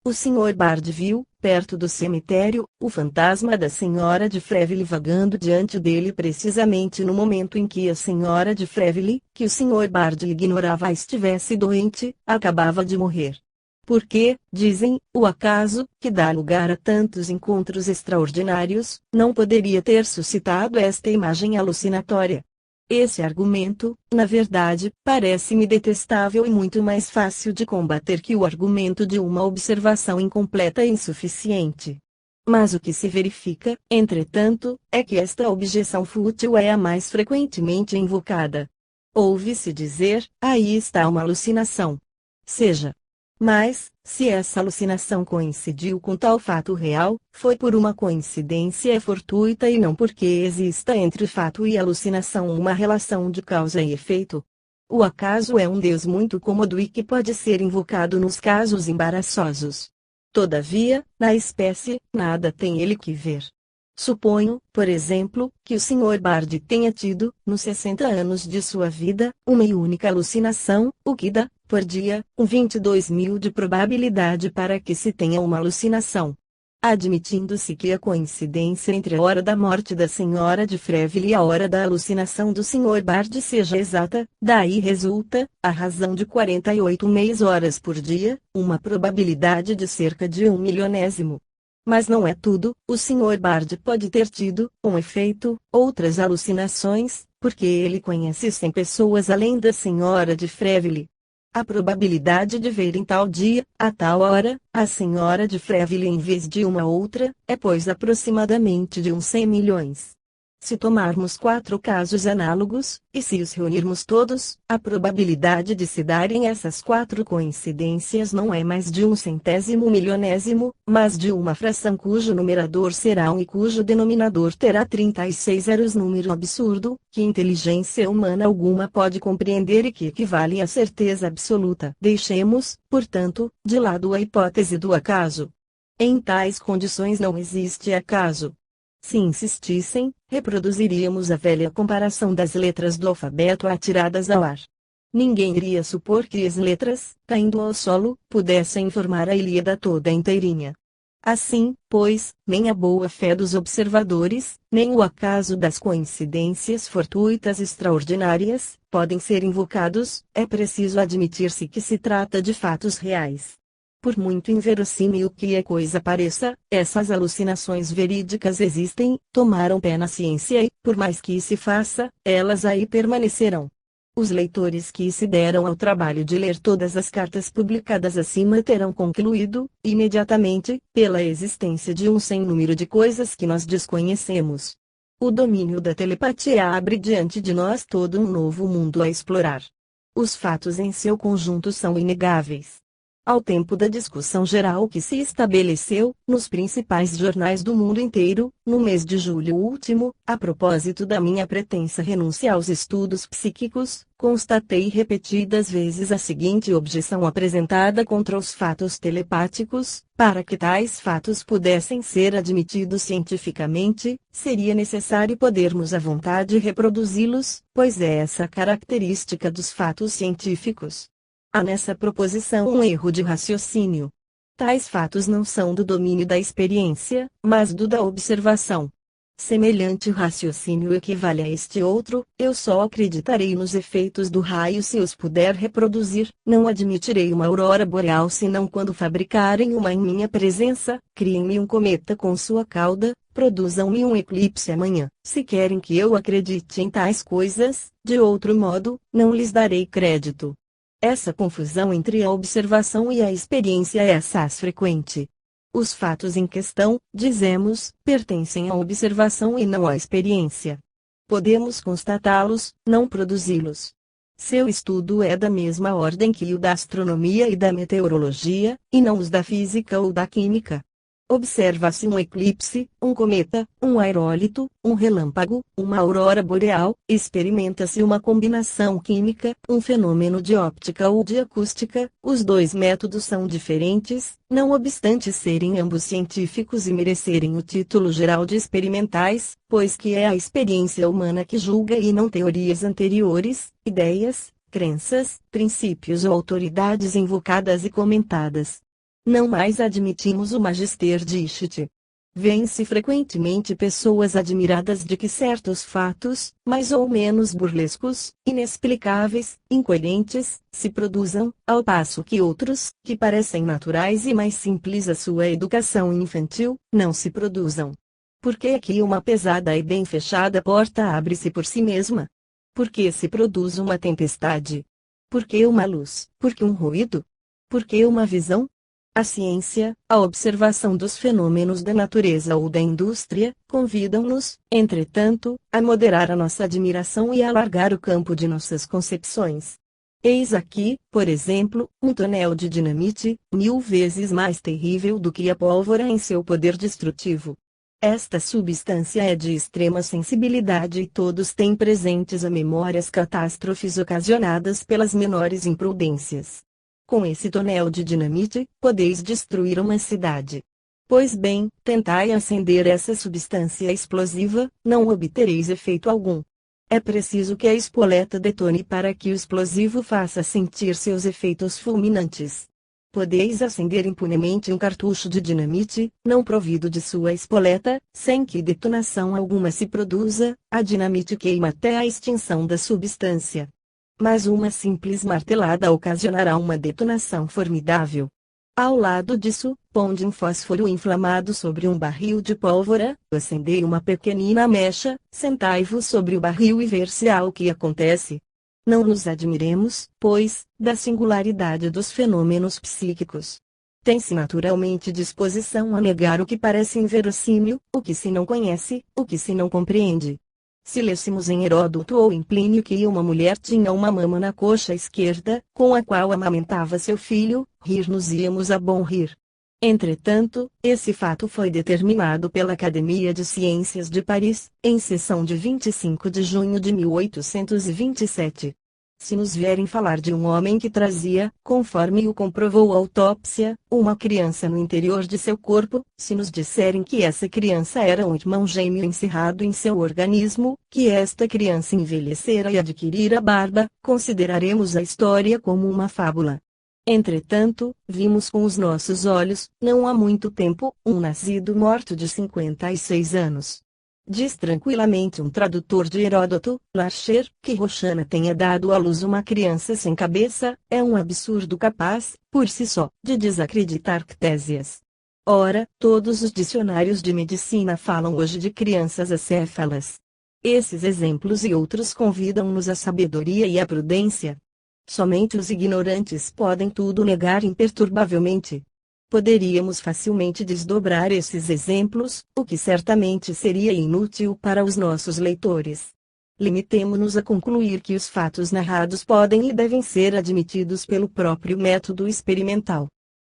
O Sr. Bard viu, perto do cemitério, o fantasma da Senhora de Freville vagando diante dele precisamente no momento em que a Senhora de Freville, que o Sr. Bard ignorava estivesse doente, acabava de morrer. Porque, dizem, o acaso, que dá lugar a tantos encontros extraordinários, não poderia ter suscitado esta imagem alucinatória. Esse argumento, na verdade, parece-me detestável e muito mais fácil de combater que o argumento de uma observação incompleta e insuficiente. Mas o que se verifica, entretanto, é que esta objeção fútil é a mais frequentemente invocada. Ouve-se dizer: aí está uma alucinação. Seja. Mas, se essa alucinação coincidiu com tal fato real, foi por uma coincidência fortuita e não porque exista entre o fato e a alucinação uma relação de causa e efeito. O acaso é um Deus muito cômodo e que pode ser invocado nos casos embaraçosos. Todavia, na espécie, nada tem ele que ver. Suponho, por exemplo, que o Sr. Bard tenha tido, nos 60 anos de sua vida, uma única alucinação, o que dá, por dia, 22.000 de probabilidade para que se tenha uma alucinação. Admitindo-se que a coincidência entre a hora da morte da Senhora de Freville e a hora da alucinação do Sr. Bard seja exata, daí resulta, a razão de 48 horas por dia, uma probabilidade de cerca de 1 milionésimo. Mas não é tudo, o Sr. Bard pode ter tido, com efeito, outras alucinações, porque ele conhece 100 pessoas além da Senhora de Freville. A probabilidade de ver em tal dia, a tal hora, a Senhora de Freville em vez de uma outra, é pois aproximadamente de uns 100 milhões. Se tomarmos 4 casos análogos, e se os reunirmos todos, a probabilidade de se darem essas 4 coincidências não é mais de 1/100º milionésimo, mas de uma fração cujo numerador será 1 e cujo denominador terá 36 zeros, número absurdo, que inteligência humana alguma pode compreender e que equivale à certeza absoluta. Deixemos, portanto, de lado a hipótese do acaso. Em tais condições não existe acaso. Se insistissem, reproduziríamos a velha comparação das letras do alfabeto atiradas ao ar. Ninguém iria supor que as letras, caindo ao solo, pudessem formar a Ilíada toda inteirinha. Assim, pois, nem a boa-fé dos observadores, nem o acaso das coincidências fortuitas extraordinárias, podem ser invocados, é preciso admitir-se que se trata de fatos reais. Por muito inverossímil que a coisa pareça, essas alucinações verídicas existem, tomaram pé na ciência e, por mais que se faça, elas aí permanecerão. Os leitores que se deram ao trabalho de ler todas as cartas publicadas acima terão concluído, imediatamente, pela existência de um sem número de coisas que nós desconhecemos. O domínio da telepatia abre diante de nós todo um novo mundo a explorar. Os fatos em seu conjunto são inegáveis. Ao tempo da discussão geral que se estabeleceu, nos principais jornais do mundo inteiro, no mês de julho último, a propósito da minha pretensa renúncia aos estudos psíquicos, constatei repetidas vezes a seguinte objeção apresentada contra os fatos telepáticos: para que tais fatos pudessem ser admitidos cientificamente, seria necessário podermos à vontade reproduzi-los, pois é essa a característica dos fatos científicos. Há nessa proposição um erro de raciocínio. Tais fatos não são do domínio da experiência, mas do da observação. Semelhante raciocínio equivale a este outro: eu só acreditarei nos efeitos do raio se os puder reproduzir, não admitirei uma aurora boreal senão quando fabricarem uma em minha presença, criem-me um cometa com sua cauda, produzam-me um eclipse amanhã. Se querem que eu acredite em tais coisas, de outro modo, não lhes darei crédito. Essa confusão entre a observação e a experiência é assaz frequente. Os fatos em questão, dizemos, pertencem à observação e não à experiência. Podemos constatá-los, não produzi-los. Seu estudo é da mesma ordem que o da astronomia e da meteorologia, e não os da física ou da química. Observa-se um eclipse, um cometa, um aerólito, um relâmpago, uma aurora boreal, experimenta-se uma combinação química, um fenômeno de óptica ou de acústica. Os dois métodos são diferentes, não obstante serem ambos científicos e merecerem o título geral de experimentais, pois que é a experiência humana que julga e não teorias anteriores, ideias, crenças, princípios ou autoridades invocadas e comentadas. Não mais admitimos o magister dicit. Vêem-se frequentemente pessoas admiradas de que certos fatos, mais ou menos burlescos, inexplicáveis, incoerentes, se produzam, ao passo que outros, que parecem naturais e mais simples à sua educação infantil, não se produzam. Por que aqui uma pesada e bem fechada porta abre-se por si mesma? Por que se produz uma tempestade? Por que uma luz? Por que um ruído? Por que uma visão? A ciência, a observação dos fenômenos da natureza ou da indústria, convidam-nos, entretanto, a moderar a nossa admiração e a alargar o campo de nossas concepções. Eis aqui, por exemplo, um tonel de dinamite, 1000 vezes mais terrível do que a pólvora em seu poder destrutivo. Esta substância é de extrema sensibilidade e todos têm presentes a memória as catástrofes ocasionadas pelas menores imprudências. Com esse tonel de dinamite, podeis destruir uma cidade. Pois bem, tentai acender essa substância explosiva, não obtereis efeito algum. É preciso que a espoleta detone para que o explosivo faça sentir seus efeitos fulminantes. Podeis acender impunemente um cartucho de dinamite, não provido de sua espoleta, sem que detonação alguma se produza, a dinamite queima até a extinção da substância. Mas uma simples martelada ocasionará uma detonação formidável. Ao lado disso, ponde um fósforo inflamado sobre um barril de pólvora, acendei uma pequenina mecha, sentai-vos sobre o barril e ver se há o que acontece. Não nos admiremos, pois, da singularidade dos fenômenos psíquicos. Tem-se naturalmente disposição a negar o que parece inverossímil, o que se não conhece, o que se não compreende. Se lêssemos em Heródoto ou em Plínio que uma mulher tinha uma mama na coxa esquerda, com a qual amamentava seu filho, rir-nos-íamos a bom rir. Entretanto, esse fato foi determinado pela Academia de Ciências de Paris, em sessão de 25 de junho de 1827. Se nos vierem falar de um homem que trazia, conforme o comprovou a autópsia, uma criança no interior de seu corpo, se nos disserem que essa criança era um irmão gêmeo encerrado em seu organismo, que esta criança envelhecera e adquirira barba, consideraremos a história como uma fábula. Entretanto, vimos com os nossos olhos, não há muito tempo, um nascido morto de 56 anos. Diz tranquilamente um tradutor de Heródoto, Larcher, que Roxana tenha dado à luz uma criança sem cabeça, é um absurdo capaz, por si só, de desacreditar Ctésias. Ora, todos os dicionários de medicina falam hoje de crianças acéfalas. Esses exemplos e outros convidam-nos à sabedoria e à prudência. Somente os ignorantes podem tudo negar imperturbavelmente. Poderíamos facilmente desdobrar esses exemplos, o que certamente seria inútil para os nossos leitores. Limitemo-nos a concluir que os fatos narrados podem e devem ser admitidos pelo próprio método experimental.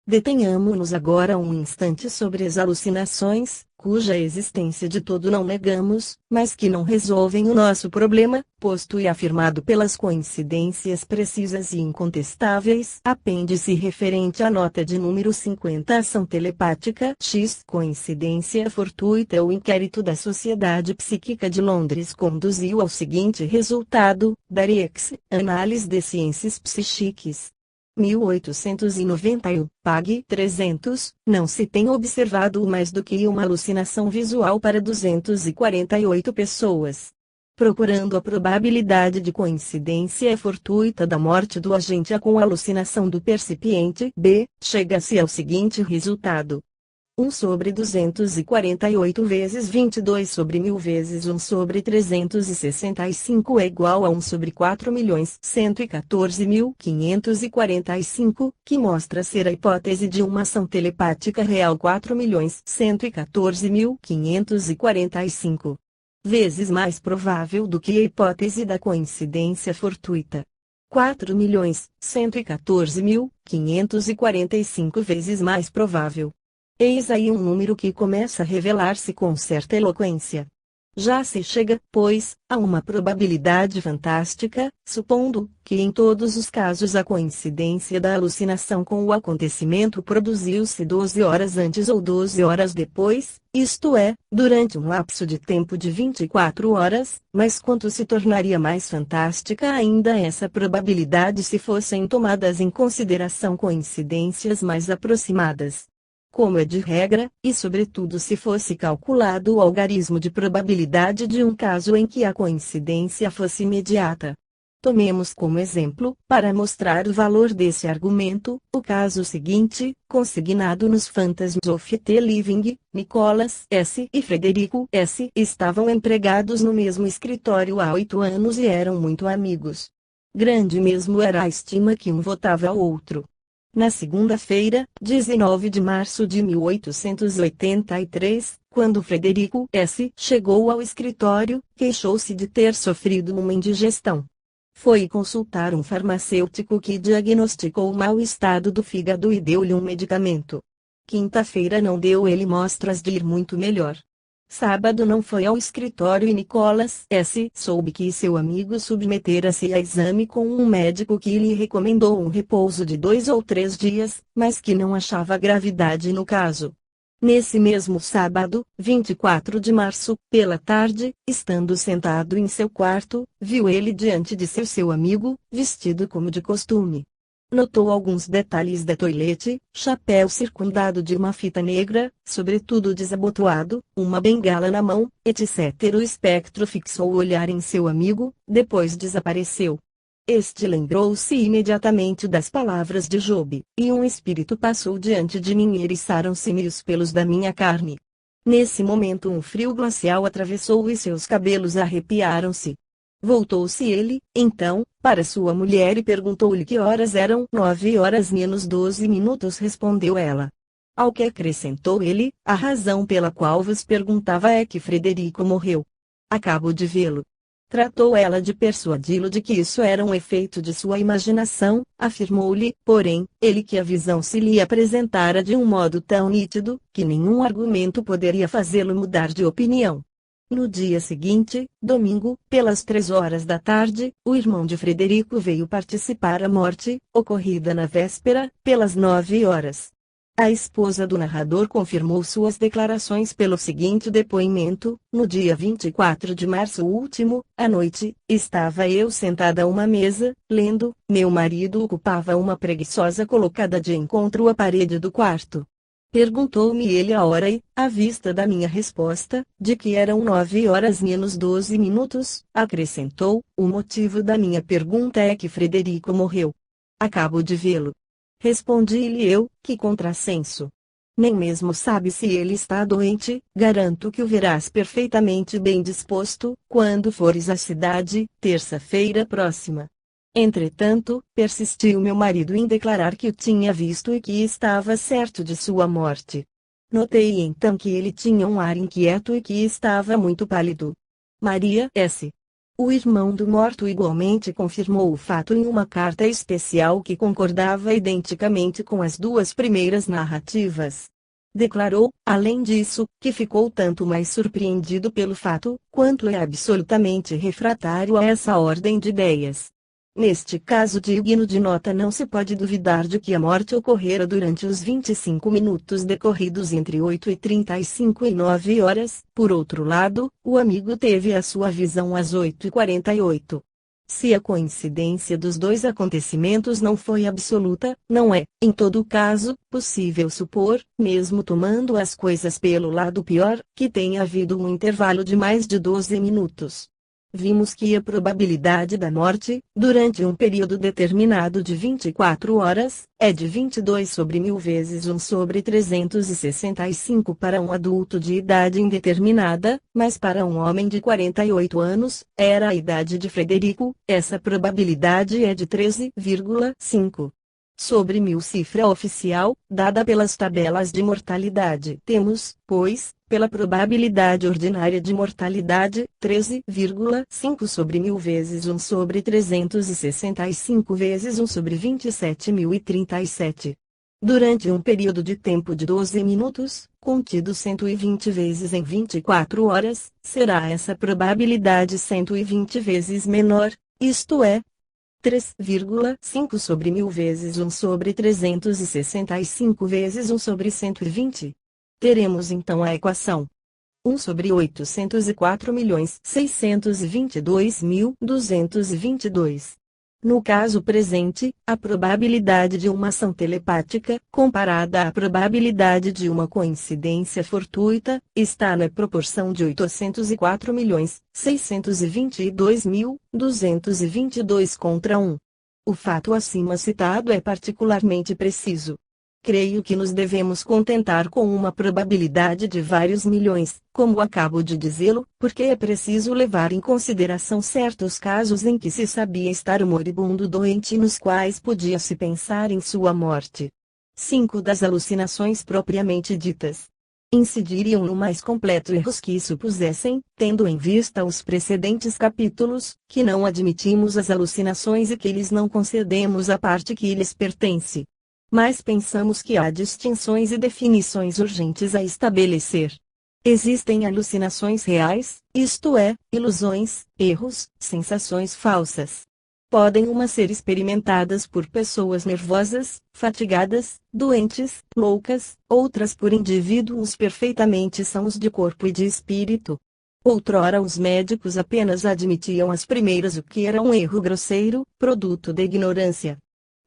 Detenhamo-nos agora um instante sobre as alucinações, cuja existência de todo não negamos, mas que não resolvem o nosso problema, posto e afirmado pelas coincidências precisas e incontestáveis. Apêndice referente à nota de número 50. Ação telepática X. Coincidência fortuita. O inquérito da Sociedade Psíquica de Londres conduziu ao seguinte resultado: Dariex, Análise de Ciências Psíquicas. 1891, pague 300, não se tem observado mais do que uma alucinação visual para 248 pessoas. Procurando a probabilidade de coincidência fortuita da morte do agente A com a alucinação do percipiente B, chega-se ao seguinte resultado. 1 sobre 248 vezes 22 sobre 1000 vezes 1 sobre 365 é igual a 1 sobre 4.114.545, que mostra ser a hipótese de uma ação telepática real 4.114.545 vezes mais provável do que a hipótese da coincidência fortuita. 4.114.545 vezes mais provável. Eis aí um número que começa a revelar-se com certa eloquência. Já se chega, pois, a uma probabilidade fantástica, supondo que em todos os casos a coincidência da alucinação com o acontecimento produziu-se 12 horas antes ou 12 horas depois, isto é, durante um lapso de tempo de 24 horas, mas quanto se tornaria mais fantástica ainda essa probabilidade se fossem tomadas em consideração coincidências mais aproximadas. Como é de regra, e sobretudo se fosse calculado o algarismo de probabilidade de um caso em que a coincidência fosse imediata. Tomemos como exemplo, para mostrar o valor desse argumento, o caso seguinte, consignado nos Phantasms of the Living. Nicholas S. e Frederico S. estavam empregados no mesmo escritório há 8 anos e eram muito amigos. Grande mesmo era a estima que um votava ao outro. Na segunda-feira, 19 de março de 1883, quando Frederico S. chegou ao escritório, queixou-se de ter sofrido uma indigestão. Foi consultar um farmacêutico que diagnosticou o mau estado do fígado e deu-lhe um medicamento. Quinta-feira não deu ele mostras de ir muito melhor. Sábado não foi ao escritório e Nicholas S. soube que seu amigo submetera-se a exame com um médico que lhe recomendou um repouso de 2 ou 3 dias, mas que não achava gravidade no caso. Nesse mesmo sábado, 24 de março, pela tarde, estando sentado em seu quarto, viu ele diante de seu amigo, vestido como de costume. Notou alguns detalhes da toilette, chapéu circundado de uma fita negra, sobretudo desabotoado, uma bengala na mão, etc. O espectro fixou o olhar em seu amigo, depois desapareceu. Este lembrou-se imediatamente das palavras de Job, e um espírito passou diante de mim e eriçaram-se-me os pelos da minha carne. Nesse momento um frio glacial atravessou e seus cabelos arrepiaram-se. Voltou-se ele, então, para sua mulher e perguntou-lhe que horas eram. 9 horas menos 12 minutos, respondeu ela. Ao que acrescentou ele, a razão pela qual vos perguntava é que Frederico morreu. Acabo de vê-lo. Tratou ela de persuadi-lo de que isso era um efeito de sua imaginação, afirmou-lhe, porém, ele que a visão se lhe apresentara de um modo tão nítido, que nenhum argumento poderia fazê-lo mudar de opinião. No dia seguinte, domingo, pelas 3 horas da tarde, o irmão de Frederico veio participar à morte, ocorrida na véspera, pelas 9 horas. A esposa do narrador confirmou suas declarações pelo seguinte depoimento: no dia 24 de março último, à noite, estava eu sentada a uma mesa, lendo, meu marido ocupava uma preguiçosa colocada de encontro à parede do quarto. Perguntou-me ele a hora e, à vista da minha resposta, de que eram 9 horas menos 12 minutos, acrescentou, o motivo da minha pergunta é que Frederico morreu. Acabo de vê-lo. Respondi-lhe eu, que contrassenso. Nem mesmo sabe se ele está doente, garanto que o verás perfeitamente bem disposto, quando fores à cidade, terça-feira próxima. Entretanto, persistiu meu marido em declarar que o tinha visto e que estava certo de sua morte. Notei então que ele tinha um ar inquieto e que estava muito pálido. Maria S. O irmão do morto igualmente confirmou o fato em uma carta especial que concordava identicamente com as 2 primeiras narrativas. Declarou, além disso, que ficou tanto mais surpreendido pelo fato, quanto é absolutamente refratário a essa ordem de ideias. Neste caso digno de nota, não se pode duvidar de que a morte ocorrera durante os 25 minutos decorridos entre 8h35 e 9 horas. Por outro lado, o amigo teve a sua visão às 8h48. Se a coincidência dos dois acontecimentos não foi absoluta, não é, em todo caso, possível supor, mesmo tomando as coisas pelo lado pior, que tenha havido um intervalo de mais de 12 minutos. Vimos que a probabilidade da morte, durante um período determinado de 24 horas, é de 22 sobre 1000 vezes 1 sobre 365 para um adulto de idade indeterminada, mas para um homem de 48 anos, era a idade de Frederico, essa probabilidade é de 13,5 sobre 1000, cifra oficial, dada pelas tabelas de mortalidade. Temos, pois, pela probabilidade ordinária de mortalidade, 13,5 sobre 1000 vezes 1 sobre 365 vezes 1 sobre 27.037. Durante um período de tempo de 12 minutos, contido 120 vezes em 24 horas, será essa probabilidade 120 vezes menor, isto é, 3,5 sobre 1000 vezes 1 sobre 365 vezes 1 sobre 120. Teremos então a equação 1 sobre 804.622.222. No caso presente, a probabilidade de uma ação telepática, comparada à probabilidade de uma coincidência fortuita, está na proporção de 804.622.222 contra 1. O fato acima citado é particularmente preciso. Creio que nos devemos contentar com uma probabilidade de vários milhões, como acabo de dizê-lo, porque é preciso levar em consideração certos casos em que se sabia estar o moribundo doente e nos quais podia-se pensar em sua morte. 5 das alucinações propriamente ditas incidiriam no mais completo erros que supusessem, tendo em vista os precedentes capítulos, que não admitimos as alucinações e que lhes não concedemos a parte que lhes pertence. Mas pensamos que há distinções e definições urgentes a estabelecer. Existem alucinações reais, isto é, ilusões, erros, sensações falsas. Podem umas ser experimentadas por pessoas nervosas, fatigadas, doentes, loucas, outras por indivíduos perfeitamente sãos de corpo e de espírito. Outrora os médicos apenas admitiam as primeiras, o que era um erro grosseiro, produto da ignorância.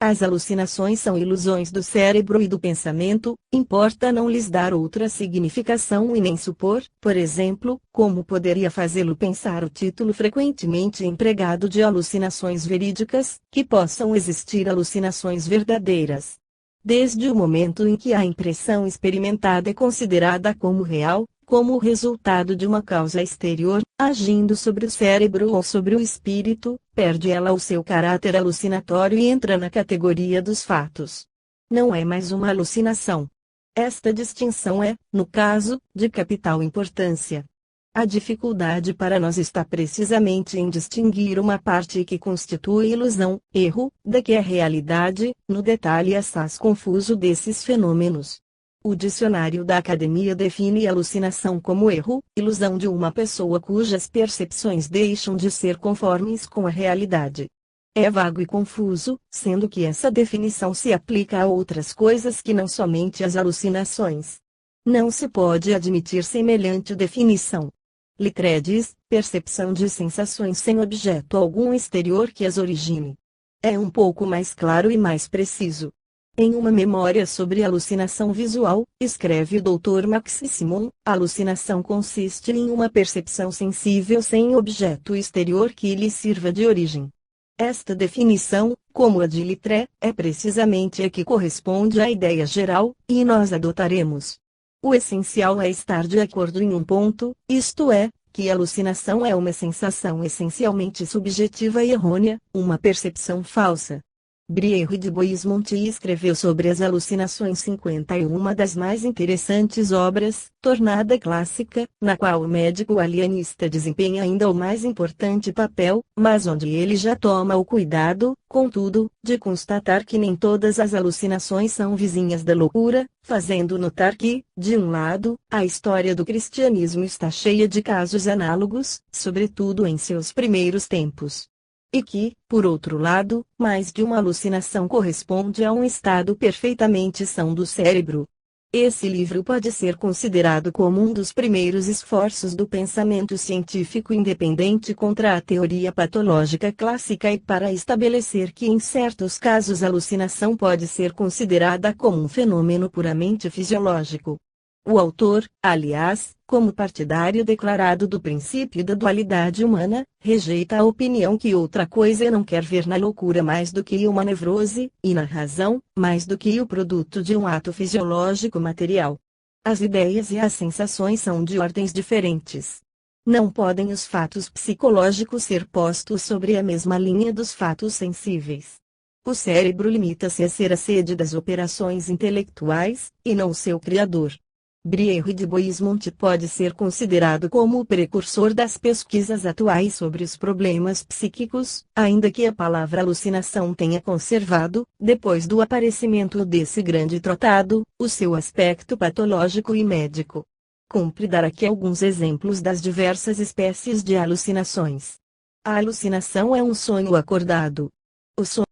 As alucinações são ilusões do cérebro e do pensamento, importa não lhes dar outra significação e nem supor, por exemplo, como poderia fazê-lo pensar o título frequentemente empregado de alucinações verídicas, que possam existir alucinações verdadeiras. Desde o momento em que a impressão experimentada é considerada como real, como o resultado de uma causa exterior, agindo sobre o cérebro ou sobre o espírito, perde ela o seu caráter alucinatório e entra na categoria dos fatos. Não é mais uma alucinação. Esta distinção é, no caso, de capital importância. A dificuldade para nós está precisamente em distinguir uma parte que constitui ilusão, erro, da que é realidade, no detalhe assaz confuso desses fenômenos. O dicionário da Academia define alucinação como erro, ilusão de uma pessoa cujas percepções deixam de ser conformes com a realidade. É vago e confuso, sendo que essa definição se aplica a outras coisas que não somente às alucinações. Não se pode admitir semelhante definição. Littré diz, percepção de sensações sem objeto algum exterior que as origine. É um pouco mais claro e mais preciso. Em uma memória sobre alucinação visual, escreve o Dr. Max Simon, a alucinação consiste em uma percepção sensível sem objeto exterior que lhe sirva de origem. Esta definição, como a de Littré, é precisamente a que corresponde à ideia geral, e nós adotaremos. O essencial é estar de acordo em um ponto, isto é, que a alucinação é uma sensação essencialmente subjetiva e errônea, uma percepção falsa. Brière de Boismont escreveu sobre as alucinações 51 das mais interessantes obras, tornada clássica, na qual o médico alienista desempenha ainda o mais importante papel, mas onde ele já toma o cuidado, contudo, de constatar que nem todas as alucinações são vizinhas da loucura, fazendo notar que, de um lado, a história do cristianismo está cheia de casos análogos, sobretudo em seus primeiros tempos. E que, por outro lado, mais de uma alucinação corresponde a um estado perfeitamente são do cérebro. Esse livro pode ser considerado como um dos primeiros esforços do pensamento científico independente contra a teoria patológica clássica e para estabelecer que em certos casos a alucinação pode ser considerada como um fenômeno puramente fisiológico. O autor, aliás, como partidário declarado do princípio da dualidade humana, rejeita a opinião que outra coisa não quer ver na loucura mais do que uma nevrose, e na razão, mais do que o produto de um ato fisiológico material. As ideias e as sensações são de ordens diferentes. Não podem os fatos psicológicos ser postos sobre a mesma linha dos fatos sensíveis. O cérebro limita-se a ser a sede das operações intelectuais, e não seu criador. Brierre de Boismont pode ser considerado como o precursor das pesquisas atuais sobre os problemas psíquicos, ainda que a palavra alucinação tenha conservado, depois do aparecimento desse grande tratado, o seu aspecto patológico e médico. Cumpre dar aqui alguns exemplos das diversas espécies de alucinações. A alucinação é um sonho acordado. O sonho